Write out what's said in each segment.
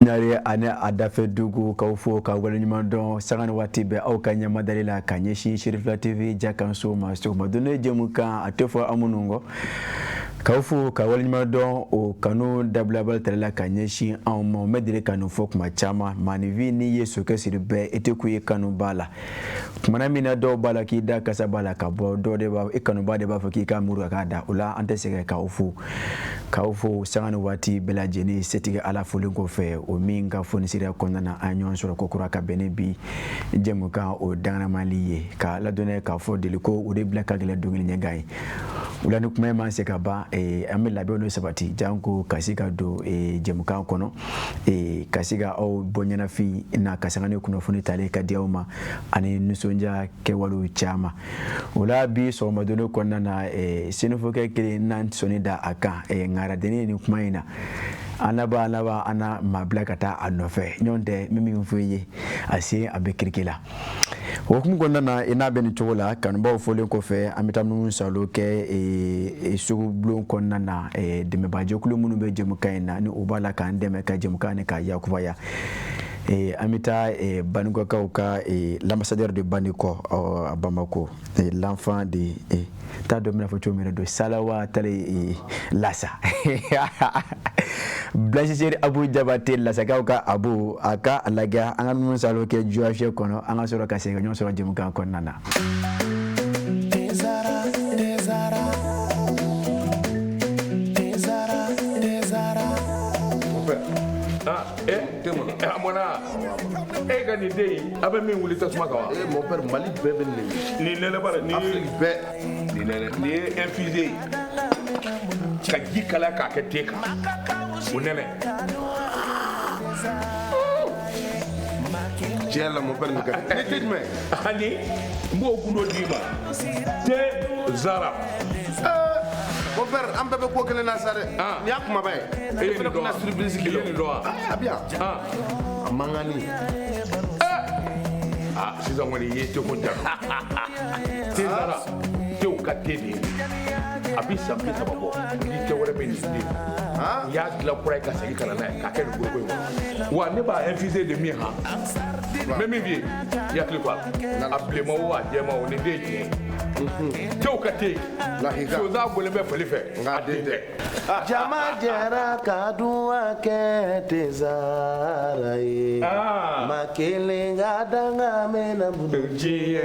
Nare ana adafe dugu kaufo ka wala nyumandon sangane wati be au kanya madalila kanyeshi Shirifla TV jakanso masto madone jemuka atefo amunungo kaufu ka wala nyumandon o kanu dablabal tala kanyeshi en mo medire kanu fok machama manivi ni yesu ke sirbe etekuye kanu bala mana mina do bala ki da kasabala ka bo do de ba ikanu ba de ba faki ka muru ka da ula ante sege kaufu sangane wati bela jeni setiga ala fulingo fe o minga foni sira kondana anyon sura kokura ka benebi jemuka o dana maliye ka la donne ka fo deliko o de blaka gele dongil nyagai ula ni kuma man se ka ba amel labe no sabati jango kasika do jemuka kono kasika o bonyana fi na kasangane kuno foni tale ka diauma ani nusonja ke walu chama ula bi so madono kondana sinofo ke kele nan sonida aka ngara deni ni kuma ina anaba ana mablakata anofe nyonde mimi mfuye asi abekirikila wokum gondana ina beni tola kanba fole ko fe amitamnu salo ke sugu blon konnana deme baje kulu munu be jemuka ina ni ubala kan deme ka jemuka ne ka yakubaya amita Baniko Kauka l'ambassadeur de Baniko à Bamako l'enfant de ta domina photo de Salawa tale Lassa Blanchisseur Abu Jabate Lassa Kauka Abu aka alaga anga salo ke juafie kono anga soro kase nyon soro jemuka konana amona gani dey abe min wuli tasuma kawa mon père Mali bébé ni nele bara ni Afrique bé ni nele ni infusé ka jikala ka ke teka o nele jela mon père ngaka ni tidme ani mbo kuno dima te zara mon père am bébé ko kele na sare ni akuma bay e ni do na surprise kilo ni do bien mangani sisan wani ye te ko jar te zara te ka tedi abi sampi sababo ni te wala be ni ya la kura ka segi kana na ka ke go wa ne ba infusé de mi ha même bien ya clipa appelé mo wa je mo ni de te ka te la higa so za go le be fele fe ngade Jama jera kadua ke tezara ye makele ngadanga mena budji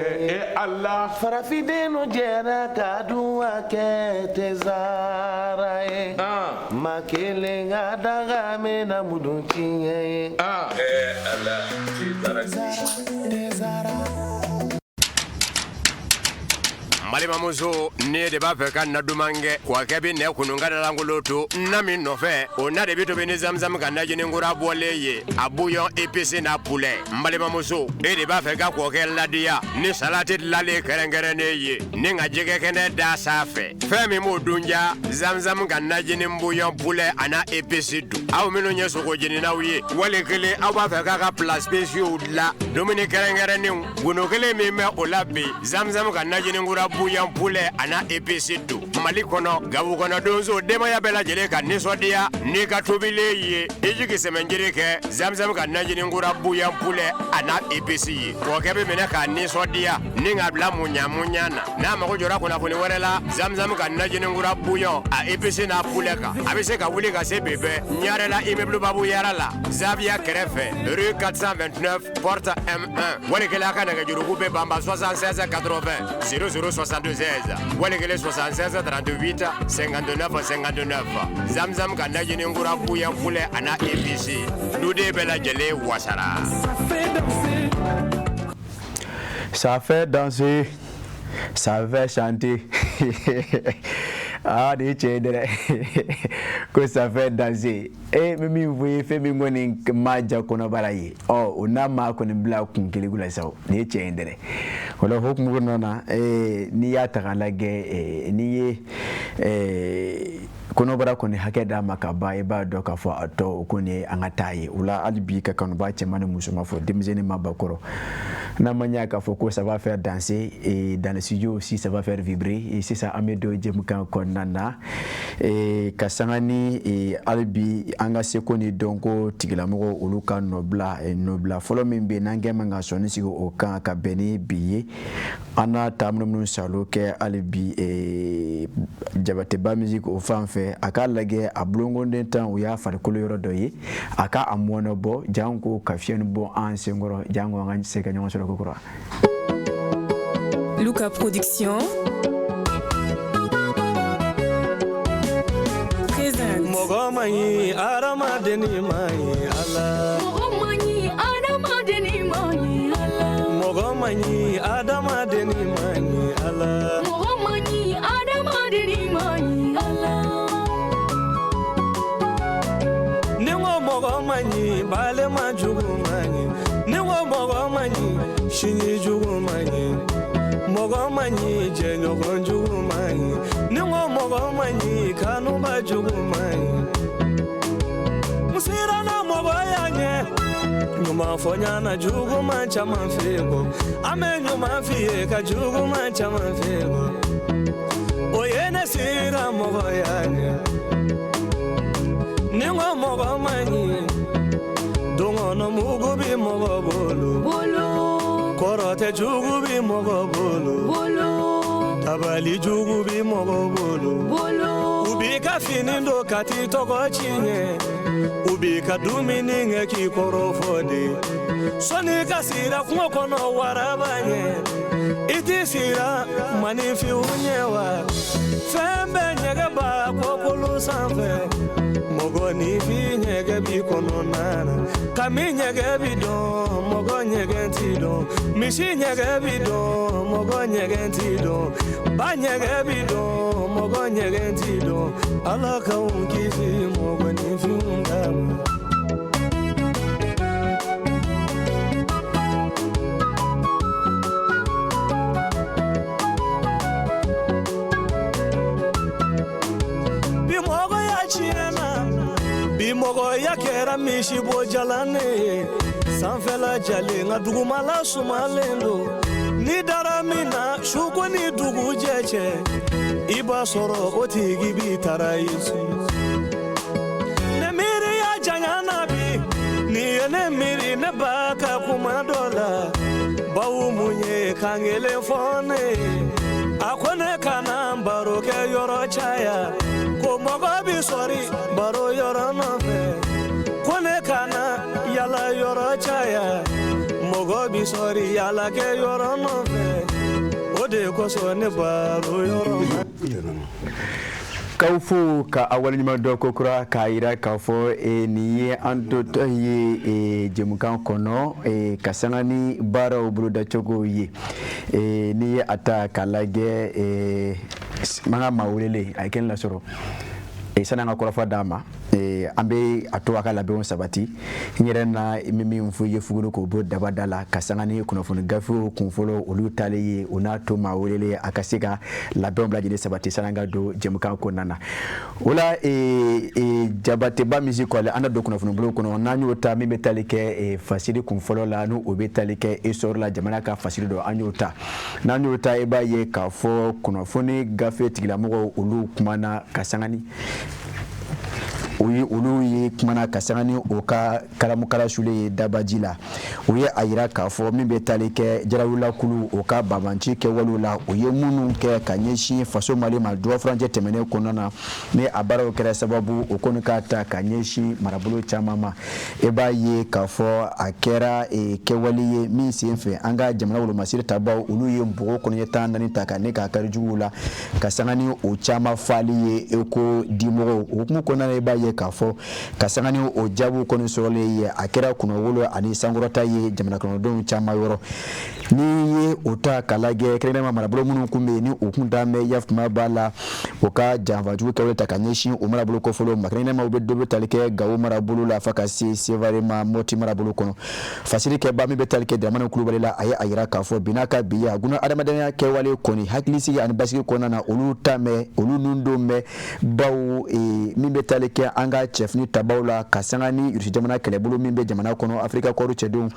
Allah farafideno jera kadua ke tezara ye makele ngadanga mena mudunchi ye Allah tezara Malima muso ne de ba fe kan na dumange kwa kebi ne kununga da langoloto na mi no fe o na de bito beni zamzam kan na jini ngura boleye abuyon épicé na poulet malima muso e de ba fe ka ko ke ladia ni salade lale kerengere ne ye ni nga jege kene da safe fe mi mo dunja zamzam kan na jini mbuyon poulet ana épicé du aw mino nyeso ko jini na wiye wale kele aw ba fe ka place spécial la domini kerengere ni gono kele mi me o labi zamzam kan na jini ngura bouillon poulet ana épicé du Mali kono gabu kono donzo dema ya bela jele ka nisodia ni ka tobile ye ejiki semenjere ke zamzam ka najini ngura bouillon poulet ana épicé ko kebe mena ka nisodia ni ngabla munyana na mako jora kuna kuni werela zamzam ka najini ngura bouillon a épicé na poulet ka abise ka wuli ka se bebe nyarela immeuble babu yarala Zavia Kerefe rue 429 porte M1 wale kala kana ga juru be bamba 76 80 0062 16 wale kele 76 38 59 59 zamzam kana jini ngura buya poulet ana épicé dude bela jele wasara ça fait danser ça fait chanter de chédere que ça fait danser mimi vous fait mi ngoni maja kono baraye una ma kono bla kun keligula saw de chédere wala hokmu nona ni ya tagalage ni ye kono bara koni hakɛ d'a ma ka ban i b'a dɔn k'a fɔ a tɔ o kɔni an ka taa ye o la hali bi ka kanuba cɛman ni musoman fɔ denmisɛnnin ma bakɔrɔ n'a ma ɲɛ k'a fɔ ko ça va faire danser et dans le studio aussi ça va faire vibrer et sisan an bɛ don jɛmukan kɔnɔna na ka sanga ni hali bi an ka seko ni dɔnko tigilamɔgɔ olu ka nɔbila fɔlɔ min bɛ yen n'an kɛ man ka sɔnni sigi o kan ka bɛn ni bi ye an n'a taabolo minnu salo kɛ hali bi jabateba musique o fan fɛ a k'a lajɛ a bulonkonden tan o y'a farikolo yɔrɔ dɔ ye a ka a mɔnɔ bɔ jan ko ka fiɲɛni bɔ an senkɔrɔ jan ko an ka se ka ɲɔgɔn sɔrɔ kokura. Luka Production présente Mogomani Aramadeni Mai Allah Mogomani Aramadeni Mai Allah Mogomani Aramadeni Mai Allah Mogomani Aramadeni Mai Allah Ningo Mogomani Bale Majugumani Ningo Mogomani Shini Jugumani Mogomani Jenyo Jugumani Ningo Mogomani Kanuba Jugumani Musirana Mogoyanye Nyuma fonyana Juguma Chama Fego Ame nyuma fiye ka Juguma Chama Fego Oyene Sira Mogoyanye Ningo Mogomani Dungo no Mugubi Mogobolo Bolo Korote Jugubi Mogobolo Bolo Tabali Jugubi Mogobolo Bolo Ubika finindo kati toko chinye Ubika dumininge ki korofode Soni kasira kumokono warabanye Iti sira manifi unyewa Fembe nyege ba kokulu sanfe Mogo ni fi nyege bi kono nana Kami nyege bi don, mogo nyege ti don Mishi nyege bi don, mogo nyege ti don Ba nyege bi don, mogo nyege ti don Ala ka unkifi, mogo ni fi undama Bimogo ya kera mishi bojalane sanfela jale nga dugumala sumalendo ni daramina shuko ni dugu jeche iba soro otigi bitara yesu ne miri ya janyana bi ni ne miri ne baka kumadola bawu munye kangele fone akone kana mbaro ke yoro chaya ko mogo bi sori baro yoro nofe kone kana yala yoro chaya mogo bi sori yala ke yoro nofe ode ko so ne baro yoro Kaufu ka awal nyuma do kokura ka ira ka fo ni ye ando to ye jemukan kono ka sangani bara obulu da chogo ye ni ye ata kalage manga mawulele ay ken la soro sananga ko fa dama ambe ato akala be on sabati nyere na mimi mfu ye fuguru ko bo dabadala kasangani kuno funu gafu kunfolo olu tale ona to mawulele akasika la be on bladine sabati sananga do jemuka ko nana ola jabate ba musical anda do kuno funu blo kuno nanyo ta mi metalike fasili kunfolo la nu obetalike esor la jamana ka fasili do anyota nanyo ta e ba ye ka fo kuno funi gafe tigila mo olu kumana kasangani oyi olu ye kumana kasangani o ka karamukara shule dabaji la o ye ayira ka fɔ min bɛ tali kɛ jarawula kulu o ka babanci kɛ waliw la o ye minnu kɛ ka ɲɛsin faso mali ma duwa furancɛ tɛmɛnen kɔnɔna na ni a baaraw kɛra sababu o kɔni ka ta ka ɲɛsin marabolo caman ma e b'a ye k'a fɔ a kɛra kɛwale ye min sen fɛ an ka jamana wolomasiri tabaw olu ye npogo kɔnɔɲɛ 14 ta ka ne ka kari juguw la ka sangani o caman fali ye eko dimɔgɔw o hukumu kɔnɔna na e b'a ye k'a fɔ ka sangani o jaabu kɔni sɔrɔlen ye a kɛra kunna wolo ani sankɔrɔta ye jamana kɔnɔdenw caman yɔrɔ ni ota kalage krema marabolo munu kumbe ni okunda me yafuma bala oka janva juwe kawle takanyeshi o marabolo ko folo makrena ma obedo talike gawo marabolo la fakasi sevare ma moti marabolo kono fasiri ke ba mi betalike de manu kulu balela aya ayira ka fo binaka biya guna adamadanya ke wale koni haklisi ya anbasiki kona na olu tame olu nundo me bawo mi betalike anga chefni tabawla kasangani yurshi jamana kelebulu mi be jamana kono afrika ko ruchedum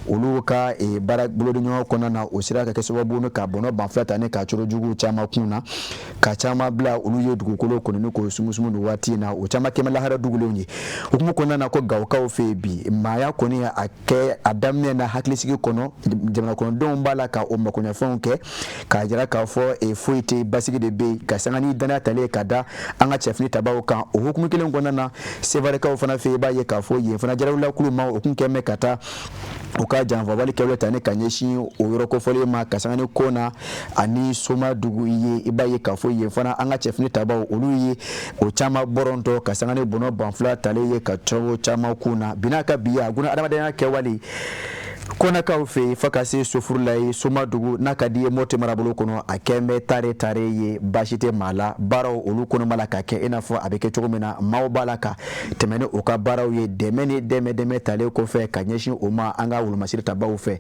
olu ka barak bulo nyo kona na osira ka keso babu no ka bono banflata ne ka choro jugu chama kuna ka chama bla olu yedugo kolo kono no ko sumusumu no wati na o chama kemala hara dugulo nyi okumu kona na ko gawka o febi maya koni ake adamne na haklisi kono jamana kono don bala ka o makonya fonke ka jira ka fo foite basigi de be ka sangani dana tale kada anga chefni tabawo kan o hukumu kelen kona na sevare ka o fana fe ba ye ka fo ye fana jara la kulu ma o kun keme kata uka janva wali kewle tane kanyeshi o yoroko fole ma kasangani kona ani soma dugu ye ibaye kafo ye fana anga chefni tabawo olu ye o chama boronto kasangani bono banfla tale ye kachowo chama kuna binaka biya guna adamadanya kewali kona ka fe fakase sofurlay soma dugu nakadi mote marabolo kono akeme tare ye bashite mala baraw olu kono malaka ke enafo abeke chogomena mawbalaka temene oka baraw ye deme tale ko fe kanyeshi oma anga wulu masiri tabawu fe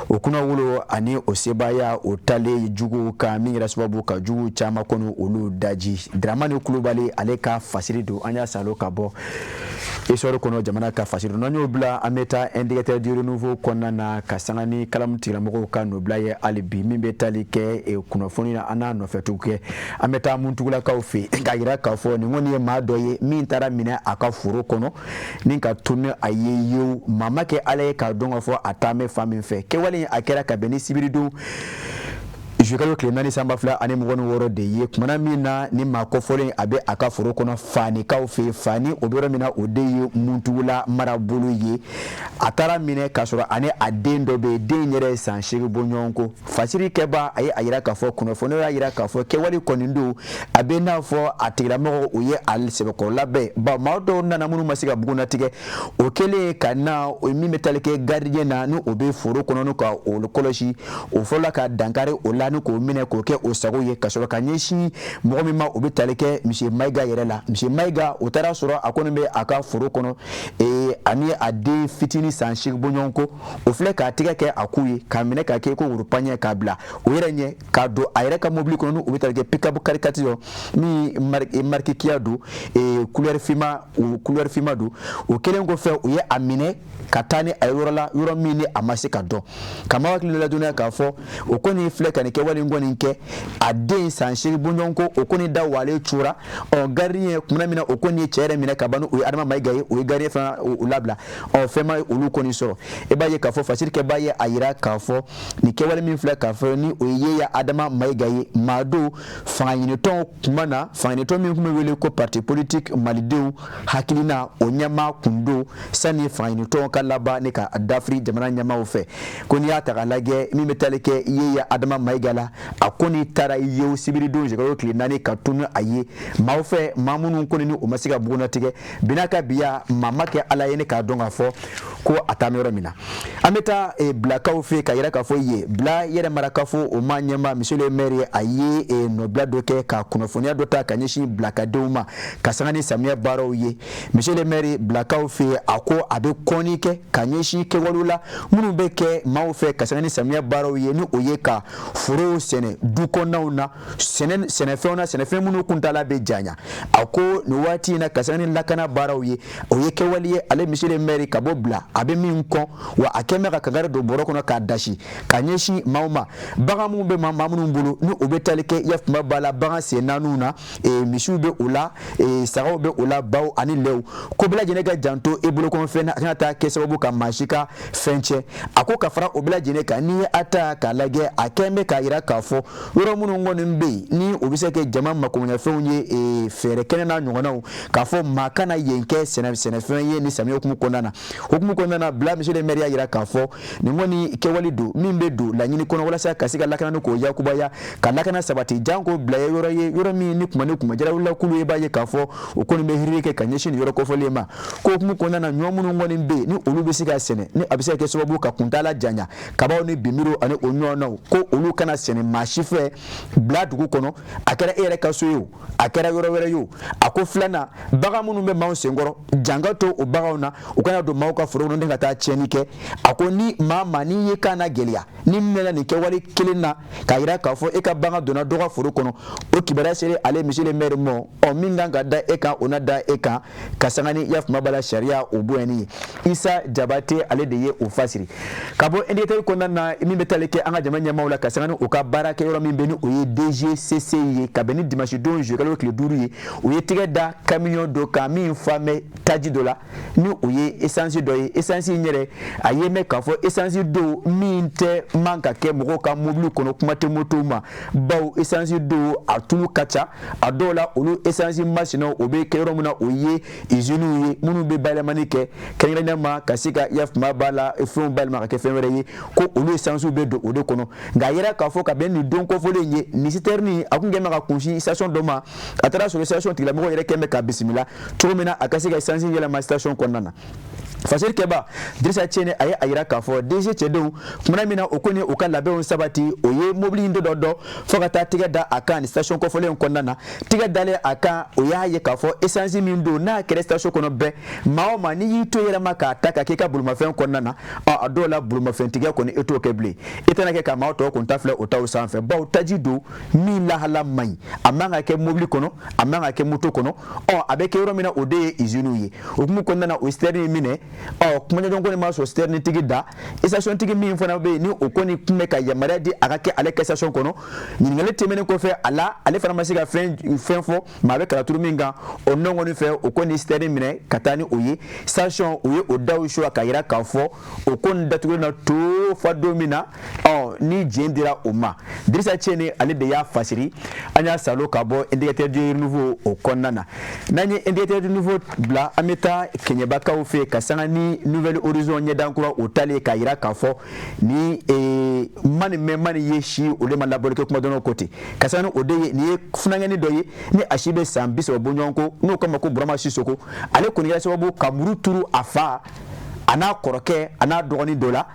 okuna wulo ani osebaya otale jugu ka mingira sababu ka jugu chama kono olu daji dramani kulubali aleka fasirido anya salo kabo esoro kono jamana ka fasirido nanyo bla ameta indicateur du renouveau kona na kasangani kalamtira moko ka nobla ye alibi mimbe talike e kunofoni na ana no fetuke ameta muntugula ka ofi ngagira ka fo ni ngoni ma doye mintara mina aka furo kono ninka tune ayeyo mama ke ale ka donga fo atame fami fe ke wali akera ka beni sibiridu jukalo klemani samba fla ani mugonu woro de ye kumana mina ni makofolen abe aka foro kono fani ka fe fani obero mina ode ye muntula marabulu ye atara mine kasoro ani adendo be denyere sanshiri bonyonko fasiri keba ayi ayira ka fo kuno fo no ayira ka fo ke wali konindo abe na fo atira mo uye al sebeko labe ba mawdo nana munu masiga buguna tige okele kana o mi metalike gardien na no obe foro kono no ka o koloshi o fola ka dankare o lanu ko mine ko ke o sago ye kasoro kanyeshi mo mi ma obe talike monsieur Maiga yerela monsieur Maiga o tara soro akono be aka foro kono ani ade fitini sanshir bonyonko o fle ka tige ke akuyi ka mine ka ke ko urupanye ka bla o yerenye ka do ayre ka mobili kono o betalike pickup karikatio mi marki kiadu couleur fima du o kelengo fe o ye amine katani ayorola yoro mini amasi ka do kama wakili la dunia ka fo o koni fle ka ne ke wali ngoni nke ade sanshir bonyonko o koni da wale chura o gariye kumna mina o koni chere mina ka banu o adama Maiga o gariye fa o labla o fema olu koni soro e baye ka fo fasir ke baye ayira ka fo ni ke wali min fle ka fo ni o ye ya adama Maiga ye mado fanyine ton kumana fanyine ton min kuma wele ko parti politique malideu hakilina onyama kundo sani fanyine ton kalaba ne ka adafri jamana nyama o fe koni ya tagalage mi metalike ye ya adama Maiga la akoni tara ye sibiri do je ko klinani katunu aye ma o fe mamunu koni ni o masiga buguna tige binaka biya mamake ala yene ka donga fo ko atamero mina ameta blaka o fe ka yira ka fo ye bla yere maraka fo o manyama monsieur le maire aye no bla doke ka kunofonia dota kanyeshi blaka deuma kasangani samia baro ye monsieur le maire blaka o fe ako abe konike kanyeshi ke walula munu beke ma o fe kasangani samia baro ye ni oye ka furo sene duko nauna sene fe munu kuntala be janya ako no wati na kasangani lakana baro ye oye ke waliye ale monsieur le maire ka bobla abe minko wa akemera kagara do boroko no ka dashi kanyeshi mauma baga mu be mamunu mbulu ni obetalike yafuma bala baga se nanuna mishu be ula saraw be ula baw ani lew ko bela jenega janto e bulu ko fena ta ke sababu ka mashika fenche ako kafara obela jeneka ni ata ka lage akeme ka ira ka fo woro munu ngoni mbe ni obiseke jama makonya feunye fere kenena nyongona ka fo makana yenke sene fenye ni samyo hukumu kɔnɔna bila monsieur le maire ya yira k'a fɔ nin kɔni kɛwale don min bɛ don laɲini kɔnɔ walasa ka se ka lakana k'o yakubaya ka lakana sabati janko bila yɔrɔ ye yɔrɔ min ni kuma jarawula kulu b'a ye k'a fɔ o kɔni bɛ hiri kɛ ka ɲɛsin nin yɔrɔ kɔfɔlen ma ko hukumu kɔnɔna ɲɔ minnu kɔni bɛ yen ni olu bɛ se ka sɛnɛ ni a bɛ se ka kɛ sababu ka kuntala janya kabaw ni bimiro ani o ɲɔgɔnnaw ko olu kana sɛnɛ maa si fɛ bila dugu kɔnɔ a kɛra e yɛrɛ ka so ye o a kɛra yɔrɔ wɛrɛ ye o a ko filanan bagan minnu bɛ maaw senkɔrɔ janga to o baganw na u kana don maaw ka foro kɔnɔ ka taa tiɲɛni kɛ a ko ni maa n'i ye kan na gɛlɛya ni mɛnna nin kɛwale kelen na k'a yira k'a fɔ e ka bagan donna dɔ ka foro kɔnɔ o kibaruya sera ale monsieur le maire mɔ min kan ka da e kan o na da e kan ka sanga ni yafuma bala sariya o bonyani ye Isa Jabate ale de ye o fasiri ka bɔ NDT kɔnɔna na min bɛ tali kɛ an ka jama ɲɛmaaw la ka sanga ni o ka baara kɛ yɔrɔ min bɛ ni o ye DGCC ye ka bɛn ni dimanche don juillet kalo tile 5 ye o ye tigɛ da camion dɔ kan min famɛ taji dɔ la ni o ye essence dɔ ye essence in yɛrɛ a ye mɛn k'a fɔ essence do min tɛ man ka kɛ mɔgɔw ka mobili kɔnɔ kuma tɛ moto ma bawo essence do a tulu ka ca a dɔw la olu essence machine o bɛ kɛ yɔrɔ min na o ye usines ye minnu bɛ bayɛlɛmani kɛ kɛrɛnkɛrɛnnenya ka se ka yafuma b'a la fɛnw bayɛlɛma ka kɛ fɛn wɛrɛ ye ko olu essence bɛ don o de kɔnɔ nka a yɛrɛ k'a fɔ ka bɛn nin don kɔfɔlen ye nin citerne a kun kɛn bɛ ka kunsi station dɔ ma a taara sɔrɔ station tigilamɔgɔ yɛrɛ kɛn bɛ ka bisimila cogo min na a ka se ka essence yɛlɛma station kɔnɔna na fasiri kɛba Dirisa Tiɛnɛ a ye a yira k'a fɔ DG cɛdenw kumana min na o kɔni u ka labɛnw sabati o ye mobili dɔ fo ka taa tigɛ da a kan ni station kɔfɔlen kɔnɔna na tigɛ dalen a kan o y'a ye k'a fɔ essence min don n'a kɛra station kɔnɔ bɛɛ maa o maa n'i y'i to yɛrɛma k'a ta ka k'i ka bolomafɛn kɔnɔna na a dɔw la bolomafɛntigiya kɔni e t'o kɛ bilen i tɛna kɛ ka maa tɔw kun ta filɛ o taw sanfɛ bawo taji don min lahala man ɲi a man ka kɛ mobili kɔnɔ a man ka kɛ moto kɔnɔ a bɛ kɛ yɔrɔ min na o de ye usines ye o hukumu kɔnɔna na o steering minɛ kumaɲɔgɔn kɔni ma sɔrɔ steering tigi da station tigi min fana bɛ yen ni o kɔni tun bɛ ka yamaruya di a ka kɛ ale kɛ station kɔnɔ ɲininkali tɛmɛnen kɔfɛ a la ale fana ma se ka fɛn fɔ maa bɛ kalaturu min kan o nɔ kɔni fɛ o kɔni steering minɛ ka taa ni o ye station o ye o daw suwa ka yira k'a fɔ o kɔni datugulen na to fa don min na ni diɲɛ dira o ma Dirisa Tiɛnɛ ale de y'a fasiri an y'a salo ka bɔ indicateur du nouveau o kɔnɔna na n'an ye indicateur du nouveau bila an bɛ taa kɛɲɛbakaw fɛ ka sanga ni nouvelle horizon ɲɛdankura o talen k'a yira k'a fɔ ni mani ye si olu ma labɔli kɛ kuma dɔnnaw ko ten ka sanga ni o de ye nin ye funankɛni dɔ ye ni a si bɛ san 30 bɔ ɲɔgɔn ko n'o kama ko Burama Sisoko ale kɔni kɛra sababu ka muru turu a fa a n'a kɔrɔkɛ a n'a dɔgɔnin dɔ la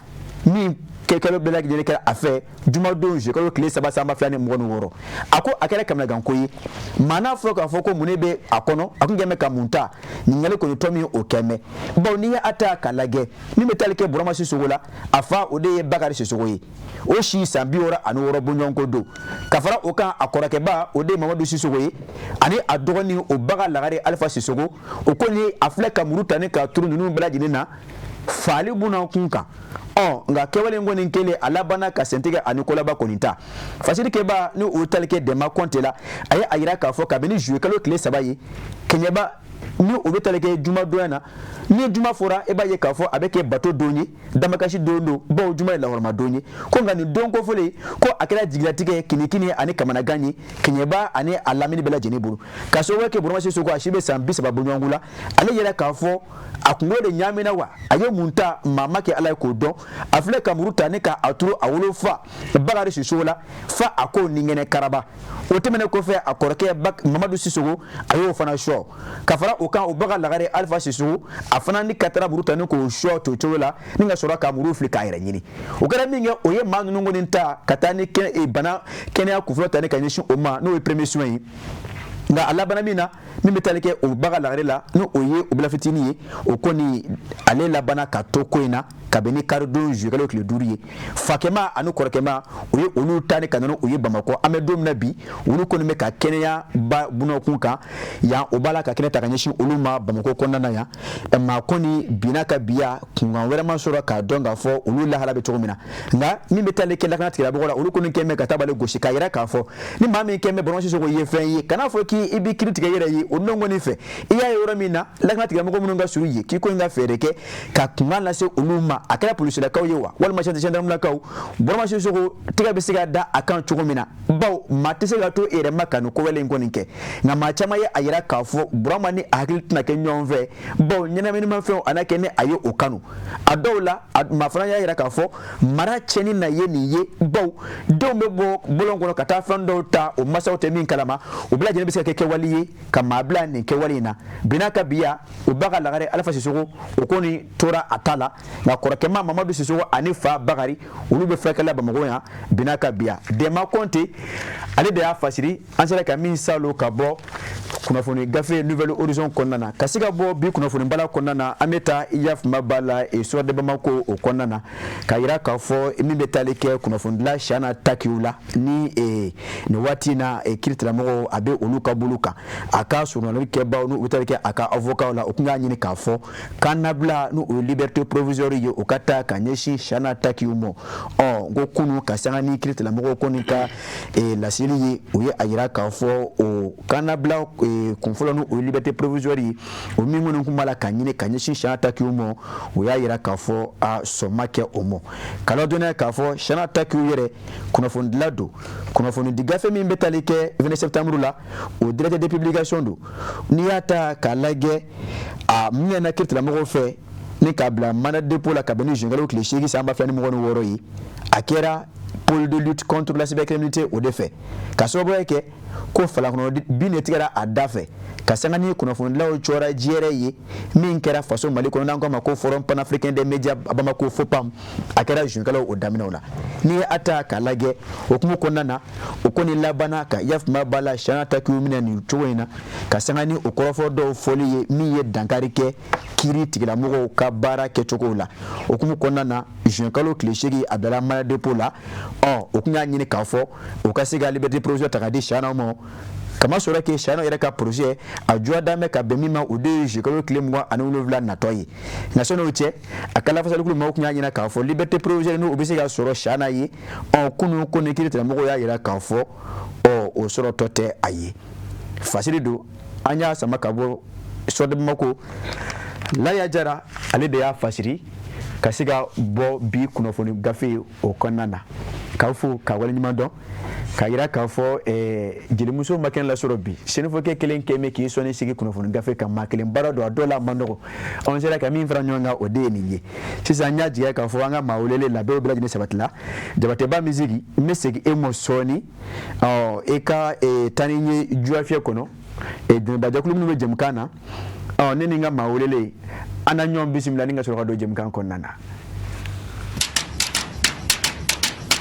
min kɛlɛ bɛɛ lajɛlen kɛra a fɛ jumadon juillet kalo tile 3 sanba 2 ni 26 a ko a kɛra kamanaganko ye maa n'a fɔ k'a fɔ ko mun ne bɛ a kɔnɔ a kun kɛn bɛ ka mun ta ɲininkali kɔni tɔ min o kɛn bɛ bawo n'i ye a ta k'a lajɛ min bɛ tali kɛ Burama Sisoko la a fa o de ye Bakari Sisoko ye o si san 66 bɔ ɲɔgɔn ko don ka fara o kan a kɔrɔkɛba o de ye Mamadu Sisoko ye ani a dɔgɔnin o Baga Lagare Alifa Sisoko o kɔni a filɛ ka muru ta ni ka turu ninnu bɛɛ lajɛlen na faali buna kun kan nka kɛwale kɔni kelen a labanna ka sɛntigɛ ani kolaba kɔni ta fasiri kɛba ni o tali kɛ Dɛma Kɔnte la a ye a yira k'a fɔ kabini juillet kalo tile 3 ye Kɛɲɛba ni o bɛ tali kɛ juma donya na ni juma fɔra e b'a ye k'a fɔ a bɛ kɛ bato don ye damakasi don bawo juma ye lahɔrɔma don ye ko nka nin don kofɔlen ko a kɛra jigilatigɛ ye kinikini ani kamanagan ye Kɛɲɛba ani a lamini bɛɛ lajɛlen bolo ka sababu kɛ Burama Sisoko a si bɛ san 30 bɔ ɲɔgɔn la ale yɛrɛ k'a fɔ a kunkolo de ɲaamina wa a ye mun ta maa ma kɛ Ala ye k'o dɔn a filɛ ka muru ta ni ka a turu a wolo fa Bakari Sisoko la fa a ko ni ŋɛnɛ karaba o tɛmɛnen kɔfɛ a kɔrɔkɛ Mamadu Sisoko a y'o fana sɔ ka fara o kan o Baga Lagare Alifa Sisoko a fana ni ka taara muru ta ni k'o sɔ to cogo la ni ka sɔrɔ ka muru fili k'a yɛrɛ ɲini o kɛra min kɛ o ye maa ninnu kɔni ta ka taa ni bana kɛnɛya kunfɔlɔ ta ni ka ɲɛsin o ma n'o ye premier soin ye nka a labana min na min bɛ tali kɛ o Baga Lagare la ni o ye o bila fitinin ye o kɔni ale labana ka to ko in na kabini karidon juillet kalo tile 5 ye fakɛma ani kɔrɔkɛma o ye olu ta ni ka nana o ye Bamakɔ an bɛ don min na bi olu kɔni bɛ ka kɛnɛya ba bunakun kan yan o b'a la ka kɛnɛ ta ka ɲɛsin olu ma Bamakɔ kɔnɔna na yan maa kɔni binna ka biya kunkan wɛrɛ ma sɔrɔ k'a dɔn k'a fɔ olu lahala bɛ cogo min na nka min bɛ tali kɛ lakana tigilamɔgɔw la olu kɔni kɛn bɛ ka taa bale gosi k'a yira k'a fɔ ni maa min kɛn bɛ Burama Sisoko ye fɛn ye kana fɔ k'i bɛ kiiri tigɛ yɛrɛ ye o nɔ kɔni fɛ i y'a ye yɔrɔ min na lakana tigilamɔgɔ minnu ka surun ye k'i ko in ka fɛɛrɛ kɛ ka kunkan lase olu ma a kɛra polisilakaw ye wa walima gendarmelakaw Burama Sisoko tiga bɛ se ka da a kan cogo min na baw maa tɛ se ka to yɛrɛ ma kanu ko wɛrɛ in kɔni kɛ nka maa caman ye a yira k'a fɔ Burama ni a hakili tɛna kɛ ɲɔgɔn fɛ baw ɲɛnaminimafɛnw a na kɛ ni a ye o kanu a dɔw la maa fana y'a yira k'a fɔ mara cɛnni na ye nin ye baw denw bɛ bɔ bolon kɔnɔ ka taa fɛn dɔw ta o masaw tɛ min kalama o bɛɛ lajɛlen bɛ se ka kɛ kɛwale ye ka maa bila nin kɛwale in na bina ka biya o ba ka lagare Alifa Sisoko o kɔni tora a ta la nka kɔrɔkɛma Mamadu Sisoko ani fa Bakari olu bɛ furakɛla Bamakɔ yan bina ka biya Dɛma Kɔnte ale de y'a fasiri an sera ka min salo ka bɔ kunnafoni gafe Nouvelle Horizon kɔnɔna na ka se ka bɔ bi kunnafoni bala kɔnɔna na an bɛ taa Iyafuma Bala Soir de Bamako o kɔnɔna na ka yira k'a fɔ min bɛ taali kɛ kunnafoni dila Shana Takiw la ni nin waati na kiiritigɛlamɔgɔw a bɛ olu ka bolo kan a ka surunalili kɛbaw n'u taali kɛ a ka avocat la o tun y'a ɲini k'a fɔ k'an nabila n'o ye liberté provisoire ye o ka taa ka ɲɛsin Shana Takiw ma n ko kunu ka sanga ni kiiritigɛlamɔgɔw kɔni ka laseli ye o ye a yira k'a fɔ o k'an nabila kun fɔlɔ n'o ye liberté provisoire ye o min kɔni tun b'a la ka ɲini ka ɲɛsin Shana Takiw ma o y'a yira k'a fɔ a sɔn ma kɛ o ma k'ala dɔnniya k'a fɔ Shana Takiw yɛrɛ kunnafoni dila don kunnafoni di gafe min bɛ tali kɛ 20 septembre la o directeur de publication don n'i y'a ta k'a lajɛ a min na kiiritigɛlamɔgɔw fɛ ni k'a bila mandat dépôt la ka bɛn ni juin tile 8 san 2026 ye a kɛra pôle de lutte contre la cybercriminalité o de fɛ ka sababuya kɛ ko falakɔnɔ bin de tigɛra a da fɛ ka sanga ni kunnafonidilaw cɔra jɛrɛ ye min kɛra faso Mali kɔnɔ n'an ko ma ko Forum panafricain des médias Bamako FOPAM a kɛra juin o daminɛw la n'i ye a ta k'a lajɛ okumu kɔnɔna na o kɔni labana ka Iyafuma Bala Shana Takiw minɛ nin cogo in na ka sanga ni o kɔrɔfɔ dɔw fɔli ye min ye dankari kɛ kiiri tigilamɔgɔw ka baara kɛcogow la okumu kɔnɔna na juin tile 8 a bilala mandat dépôt la o kun y'a ɲini k'a fɔ o ka se ka liberté provisoire ta ka di Shana ma kama sɔrɔ ke Shana yɛrɛ ka projet a jɔda damɛ ka bɛn min ma o de ye juin tile 27 natɔ ye nka sɔnni o cɛ a ka lafasalikulu maaw kun y'a ɲini k'a fɔ liberté provisoire n'o bɛ se ka sɔrɔ Shana ye kunu ko ni kiiritigɛlamɔgɔw y'a yira k'a fɔ o sɔrɔtɔ tɛ a ye fasiri don an y'a sama ka bɔ Soir de Bamako Laya Jara ale de y'a fasiri ka se ka bɔ bi kunnafoni gafe o kɔnɔna na k'aw fo ka waleɲuman dɔn ka yira k'a fɔ jelimuso ma kɛnɛ lasɔrɔ bi senufɔkɛ kelen kɛmɛ k'i sɔnni sigi kunnafoni gafe kan maa kelen baara don a dɔw la a man nɔgɔ anw sera ka min fara ɲɔgɔn kan o de ye nin ye sisan n y'a jigin k'a fɔ an ka maa welele labɛnw bɛɛ lajɛlen sabatila Jabatɛba misiri n bɛ segin e ma sɔɔni e ka taa ni n ye juwafiyɛ kɔnɔ dɛmɛbaajɛkulu minnu bɛ jɛmukan na ne ni n ka maa welele an na ɲɔgɔn bisimila ni ka sɔrɔ ka don jɛmukan kɔnɔna na.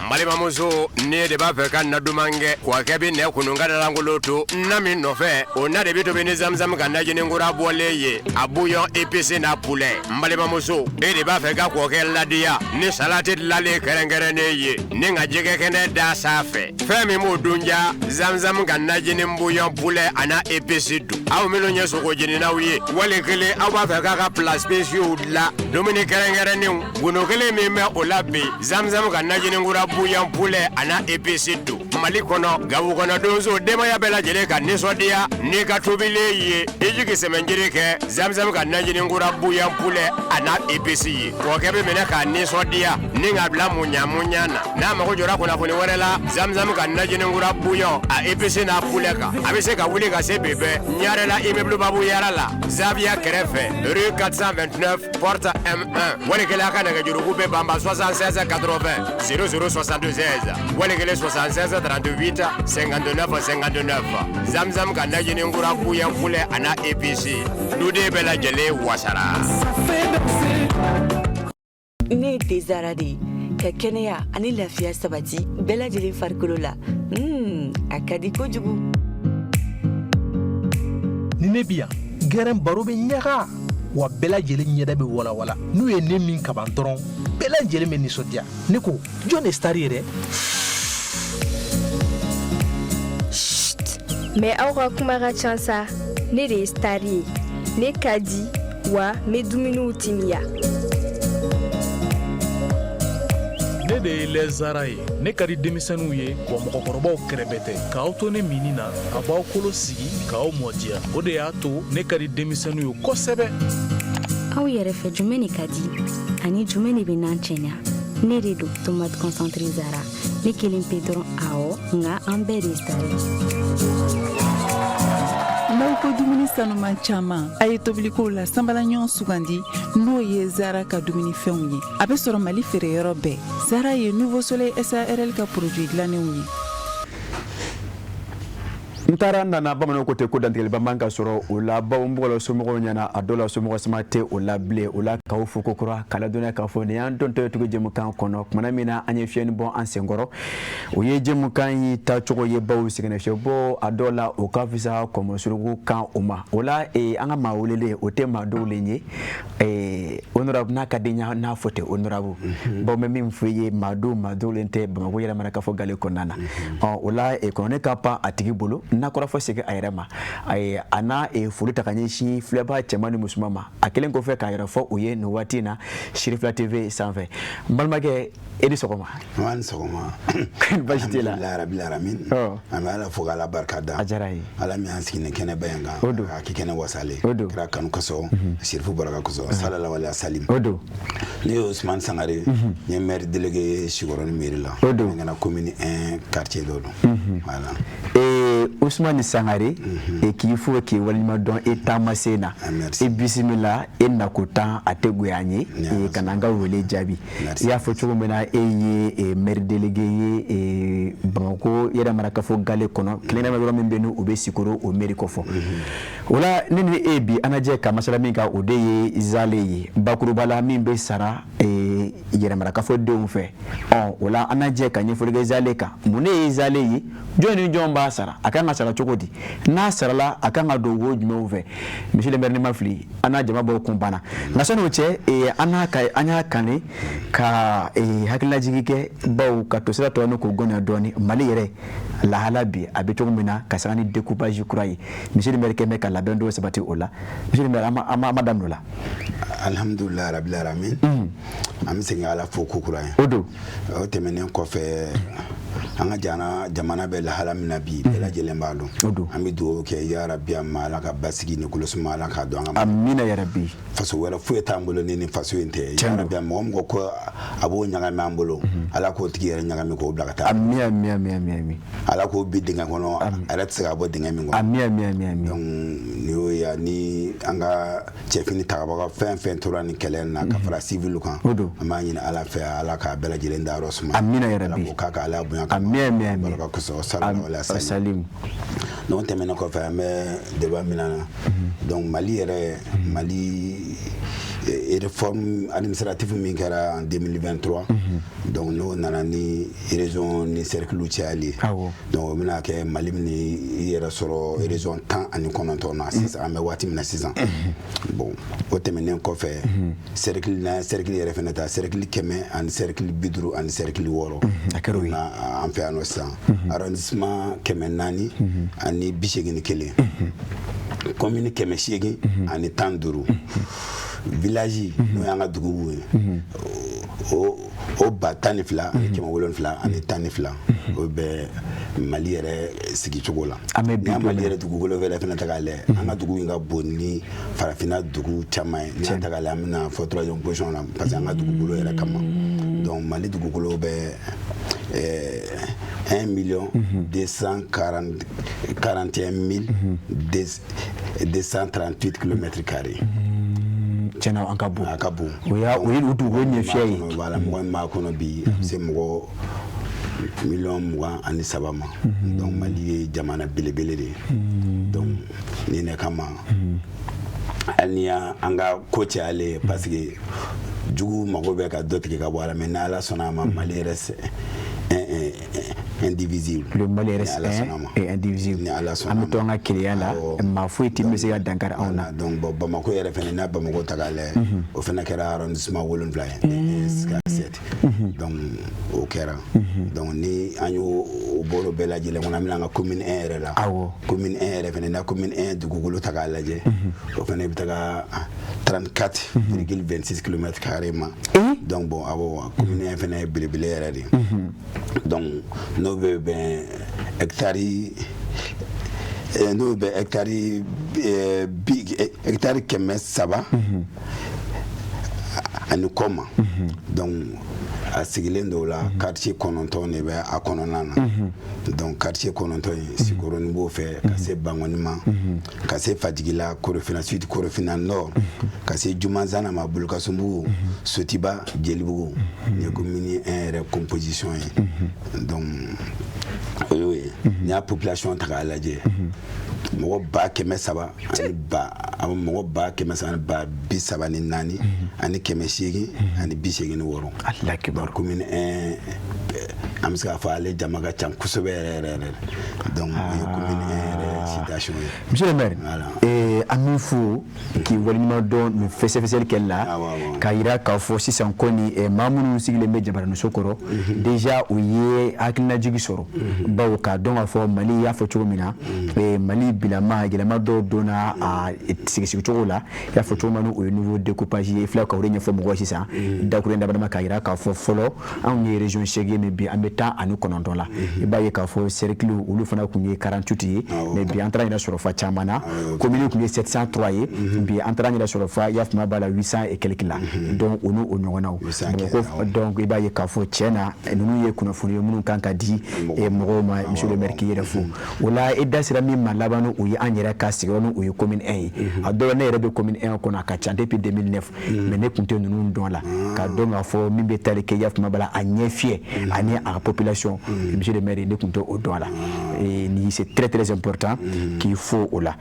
Malimamuso ne de b'a fɛ ka na duman kɛ wa kɛ bi nɛ kunun ka dalankolon to na min nɔfɛ o na de bi tobi ni zamzam ka najininkura bɔlen ye a bouillon épicé n'a poulet Malimamuso e de b'a fɛ ka kɔkɛ ladiya ni salati dilalen kɛrɛnkɛrɛnnen ye ni ka jɛgɛ kɛnɛ da sanfɛ fɛn min b'o dunja zamzam ka najinin bouillon poulet a na épice dun aw minnu ye sogo jeninaw ye wali kelen aw b'a fɛ k'a ka plat spéciaux dilan dumuni kɛrɛnkɛrɛnnenw golo kelen min bɛ o la bi zamzam ka najininkura bouillon poulet a na épice dun Mali kɔnɔ Gawo kɔnɔ donso denbaya bɛɛ lajɛlen ka nisɔndiya n'i ka tobilen ye i jigi sɛmɛnjiri kɛ zamzam ka najininkura bouillon poulet a na épice ye kɔkɛ bɛ minɛ k'a nisɔndiya ni ka bila muɲamuɲa na n'a mago jɔra kunnafoni wɛrɛ la zamzam ka najininkura bouillon a épice n'a poulet kan a bɛ se ka wuli ka se bɛbɛ Ɲarela immeuble Babu Yara la Zavia kɛrɛfɛ rue 429 porte M1 wali kelen a ka nɛgɛjuruku bɛ banba 76 80 0072 16 wali kelen 76 38 59 59 zamzam ka najininkura bouillon poulet a na épice duden bɛɛ lajɛlen wasara. Ne Désara de ka kɛnɛya ani lafiya sabati bɛɛ lajɛlen farikolo la a ka di kojugu. Ni ne bi yan gɛrɛn baro bɛ ɲaga wa bɛɛ lajɛlen ɲɛda bɛ walawala n'u ye ne min kaban dɔrɔn bɛɛ lajɛlen bɛ nisɔndiya ne ko jɔn de star yɛrɛ. Mais aw ka kuma ka ca sa ne de ye star ye ne ka di wa n bɛ dumuniw timiya. Ne de ye Lɛzara ye ne ka di denmisɛnninw ye wa mɔgɔkɔrɔbaw kɛrɛbɛ tɛ k'aw to ne mini na a b'aw kolo sigi k'aw mɔdiya o de y'a to ne ka di denmisɛnninw ye kosɛbɛ. Aw yɛrɛ fɛ jumɛn de ka di ani jumɛn de bɛ n'an cɛɲa ne de don tomate concentré Zara ne kelen pe dɔrɔn awɔ nka an bɛɛ de stari n'aw ko dumuni sanuman caaman a ye tobilikow la sanbalaɲɔgɔn sugandi n'o ye Zara ka dumunifɛnw ye a be sɔrɔ Mali feereyɔrɔ bɛɛ. Zara ye Nouveau Soleil SARL ka produit dilannenw ye. Ntara nana bamananw ko ten ko dantigɛliba man ka sɔrɔ o la bawo n bɔgɔla somɔgɔw ɲɛna a dɔw la somɔgɔ sama tɛ o la bilen o la k'aw fo kokura k'a ladɔnya k'a fɔ nin y'an dontɔ ye tugu jɛmukan kɔnɔ kumana min na an ye fiɲɛni bɔ an senkɔrɔ o ye jɛmukan yi tacogo ye bawo sɛgɛnnafiɲɛbɔ a dɔw la o ka fisa kɔmɔsurugu kan o ma o la an ka maa welelen o tɛ maa dɔw le ye honorable n'a ka di n'a fɔ tɛ honorable bawo n bɛ min fɔ i ye maa dɔw le tɛ Bamakɔ yɛlɛmana k'a fɔ gale kɔnɔna na o la kɔnɔ ka pan a tigi bolo n'a kɔrɔ fɔ segin a yɛrɛ ma a n'a foli ta ka ɲɛsin filɛbaa cɛman ni musoman ma a kelen kɔfɛ k'a yɛrɛ fɔ o ye nin waati in na Shirifula TV sanfɛ n balimakɛ e ni sɔgɔma. Ni sɔgɔma. Basi t'i la. Alhamdulilahi rabbil alamin. An bɛ Ala fo k'Ala barika da. A diyara ye. Ala min y'an sigi nin kɛnɛba in kan. O don. K'a kɛ kɛnɛ wasalen. O don. Kira kanu kosɔn. Sherifu baraka kosɔn. Sallallahu alaihi wasallam. O don. Ne ye Ousmane Sangare. N ye maire délégué Sikɔrɔni mairie la. O don. N kana commune 1 quartier dɔ don. Voilà. Ousmane Sangare k'i fo k'i waleɲuman dɔn e taamasen na e bisimila e nakotan a tɛ goya an ye ka na an ka wele jaabi i y'a fɔ cogo min na e ye maire délégué ye Bamakɔ yɛrɛ marakafo gale kɔnɔ kelen yɔrɔ min bɛ yen u bɛ Sikoro o mairie kɔfɔ o la ne ni e bi an lajɛ ka masala min kan o de ye Zale ye bakuruba la min bɛ sara yɛrɛ marakafo denw fɛ o la an lajɛ ka ɲɛfɔli kɛ Zale kan mun ne ye Zale ye jɔn ni jɔn b'a sara a kan ka sara cogo di n'a sarala a kan ka don wo jumɛnw fɛ monsieur le maire ni ma fili an n'a jama bɔ kun banna nka sani o cɛ an y'a kanu ka hakililajigi kɛ bawo ka to sira tɔ ni k'o gɔnna dɔɔni Mali yɛrɛ lahala bi a bɛ cogo min na ka saga ni découpage kura ye monsieur le maire kɛ bɛ ka labɛn dɔw sabati o la monsieur le maire an ma daminɛ o la. Alhamdulilahi rabbil alamin. An bɛ segin Ala fo ko kura ye. O don. O tɛmɛnen kɔfɛ an ka jamana bɛ lahala min na bi bɛɛ lajɛlen b'a dɔn an bɛ dugawu kɛ ya Rabi ma Ala ka basigi ni kolosuma Ala k'a dɔn an ka amina ya Rabi faso wɛrɛ foyi t'an bolo ni faso in tɛ ya Rabi mɔgɔ mɔgɔ ko a b'o ɲagami an bolo Ala k'o tigi yɛrɛ ɲagami k'o bila ka taa amina Ala k'o bi dingɛ kɔnɔ a yɛrɛ tɛ se ka bɔ dingɛ min kɔnɔ amina donc ni y'o ye ni an ka cɛfini tagabaga fɛn tora ni kɛlɛ na ka fara civil kan an b'a ɲini Ala fɛ Ala k'a bɛɛ lajɛlen da yɔrɔ suma amina ya Rabi Ala k'a ka Ala bonya baraka kosɔn sallallahu alaihi wasallam donc tɛmɛnen kɔfɛ an bɛ débat min na donc Mali yɛrɛ Mali réforme administrative min kɛra en 2023 donc n'o nana ni région ni cercle cayali donc o bɛna kɛ Mali min i yɛrɛ sɔrɔ région 19 na sisan an bɛ waati min na sisan bon o tɛmɛnen kɔfɛ cercle yɛrɛ fɛnɛ ta cercle 100 ani cercle 50 ani cercle 6 an fɛ yan nɔ sisan arrondissement 400 ani 81 commune 800 ani 15 village n'o y'an ka duguw ye o ba 12 ani 7 ani 12 o bɛ Mali yɛrɛ sigicogo la ni an Mali yɛrɛ dugukolo wɛrɛ fɛnɛ ta k'a lajɛ an ka dugu in ka bon ni farafinna dugu caman ye ni an ta k'a lajɛ an bɛna fɔ 3e position la parce que an ka dugukolo yɛrɛ kama donc Mali dugukolo bɛ 1,241,238 km². Tiɲɛna an ka bon o ye dugu ɲɛfiyɛ ye voilà mɔgɔ min b'a kɔnɔ bi a bɛ se mɔgɔ 23 ma donc Mali ye jamana belebele de ye donc nin de kama hali ni an ka ko cayalen parce que jugu mago bɛ ka dɔ tigɛ ka bɔ a la mais ni Ala sɔnna a ma Mali yɛrɛ indivisible. Le Mali est indivisible. An bɛ to an ka keleya la maa foyi tɛ min bɛ se ka dankari anw na. donc Bamako yɛrɛ fɛnɛ n'a Bamako ta k'a lajɛ o fɛnɛ kɛra arrondissement 7 ye donc o kɛra donc ni an y'o bɔr'o bɛɛ lajɛlen kɔnɔ an bɛna an ka commune 1 yɛrɛ la commune 1 yɛrɛ fɛnɛ na commune 1 dugukolo ta k'a lajɛ o fɛnɛ bɛ taga 34,26 km² ma donc bon awɔ commune 1 fɛnɛ ye belebele yɛrɛ de donc n'o bɛ bɛn hectare kɛmɛ 300 ani kɔ ma donc a sigilen dɔw la quartier 9 de bɛ a kɔnɔna na donc quartier 9 siguro ni b'o fɛ ka se Bangoni ma ka se Fajigila Korofina Sud Korofina Nord ka se Jumanzana ma Bulukasumbugu Sotiba Jelibugu ni commune 1 yɛrɛ composition ye donc oui ni a population ta k'a lajɛ mɔgɔ 300 ani mɔgɔ 334 ani 880 ani 86 Allah kibar commune 1 am se ka fɔ ale jama ka ca kosɛbɛ yɛrɛ donc commune 1 situation ye monsieur le maire ami fo ki walima don ni fɛsɛfɛsɛli kɛ la ka yira k'a fɔ sisan ko ni maa minnu sigilen bɛ Jabaramuso kɔrɔ déjà u ye hakilinajigi sɔrɔ bawo k'a dɔn k'a fɔ Mali y'a fɔ cogo min na Mali bilama yɛlɛma dɔw donna a sigi cogo la y'a fɔ cogo min na o ye nouveau découpage ye fila ka o de ɲɛfɔ mɔgɔw sisan dakuruɲɛ dabalama k'a yira k'a fɔ fɔlɔ anw ye région 8 mais bi an bɛ 19 la i b'a ye k'a fɔ cercle olu fana tun ye 48 ye mais bi an taara ɲɛna sɔrɔ fa caman na commune tun ye 703 ye bi an taara ɲɛna sɔrɔ fa y'a fama b'a la 800 et quelques la donc o n'o ɲɔgɔnnaw donc i b'a ye k'a fɔ tiɲɛ na ninnu ye kunnafoni ye minnu kan ka di mɔgɔw ma monsieur le maire k'i yɛrɛ fo o la i da sera min ma laban o ye an yɛrɛ ka sigiyɔrɔ o ye commune 1 ye a dɔw la ne yɛrɛ bɛ commune 1 kɔnɔ a ka ca depuis 2009 mais ne tun tɛ ninnu dɔn la k'a dɔn k'a fɔ min bɛ tali kɛ y'a fama b'a la a ɲɛ fiyɛ ani a ka population monsieur le maire ne tun tɛ o dɔn la ni c'est très important qu'il faut o la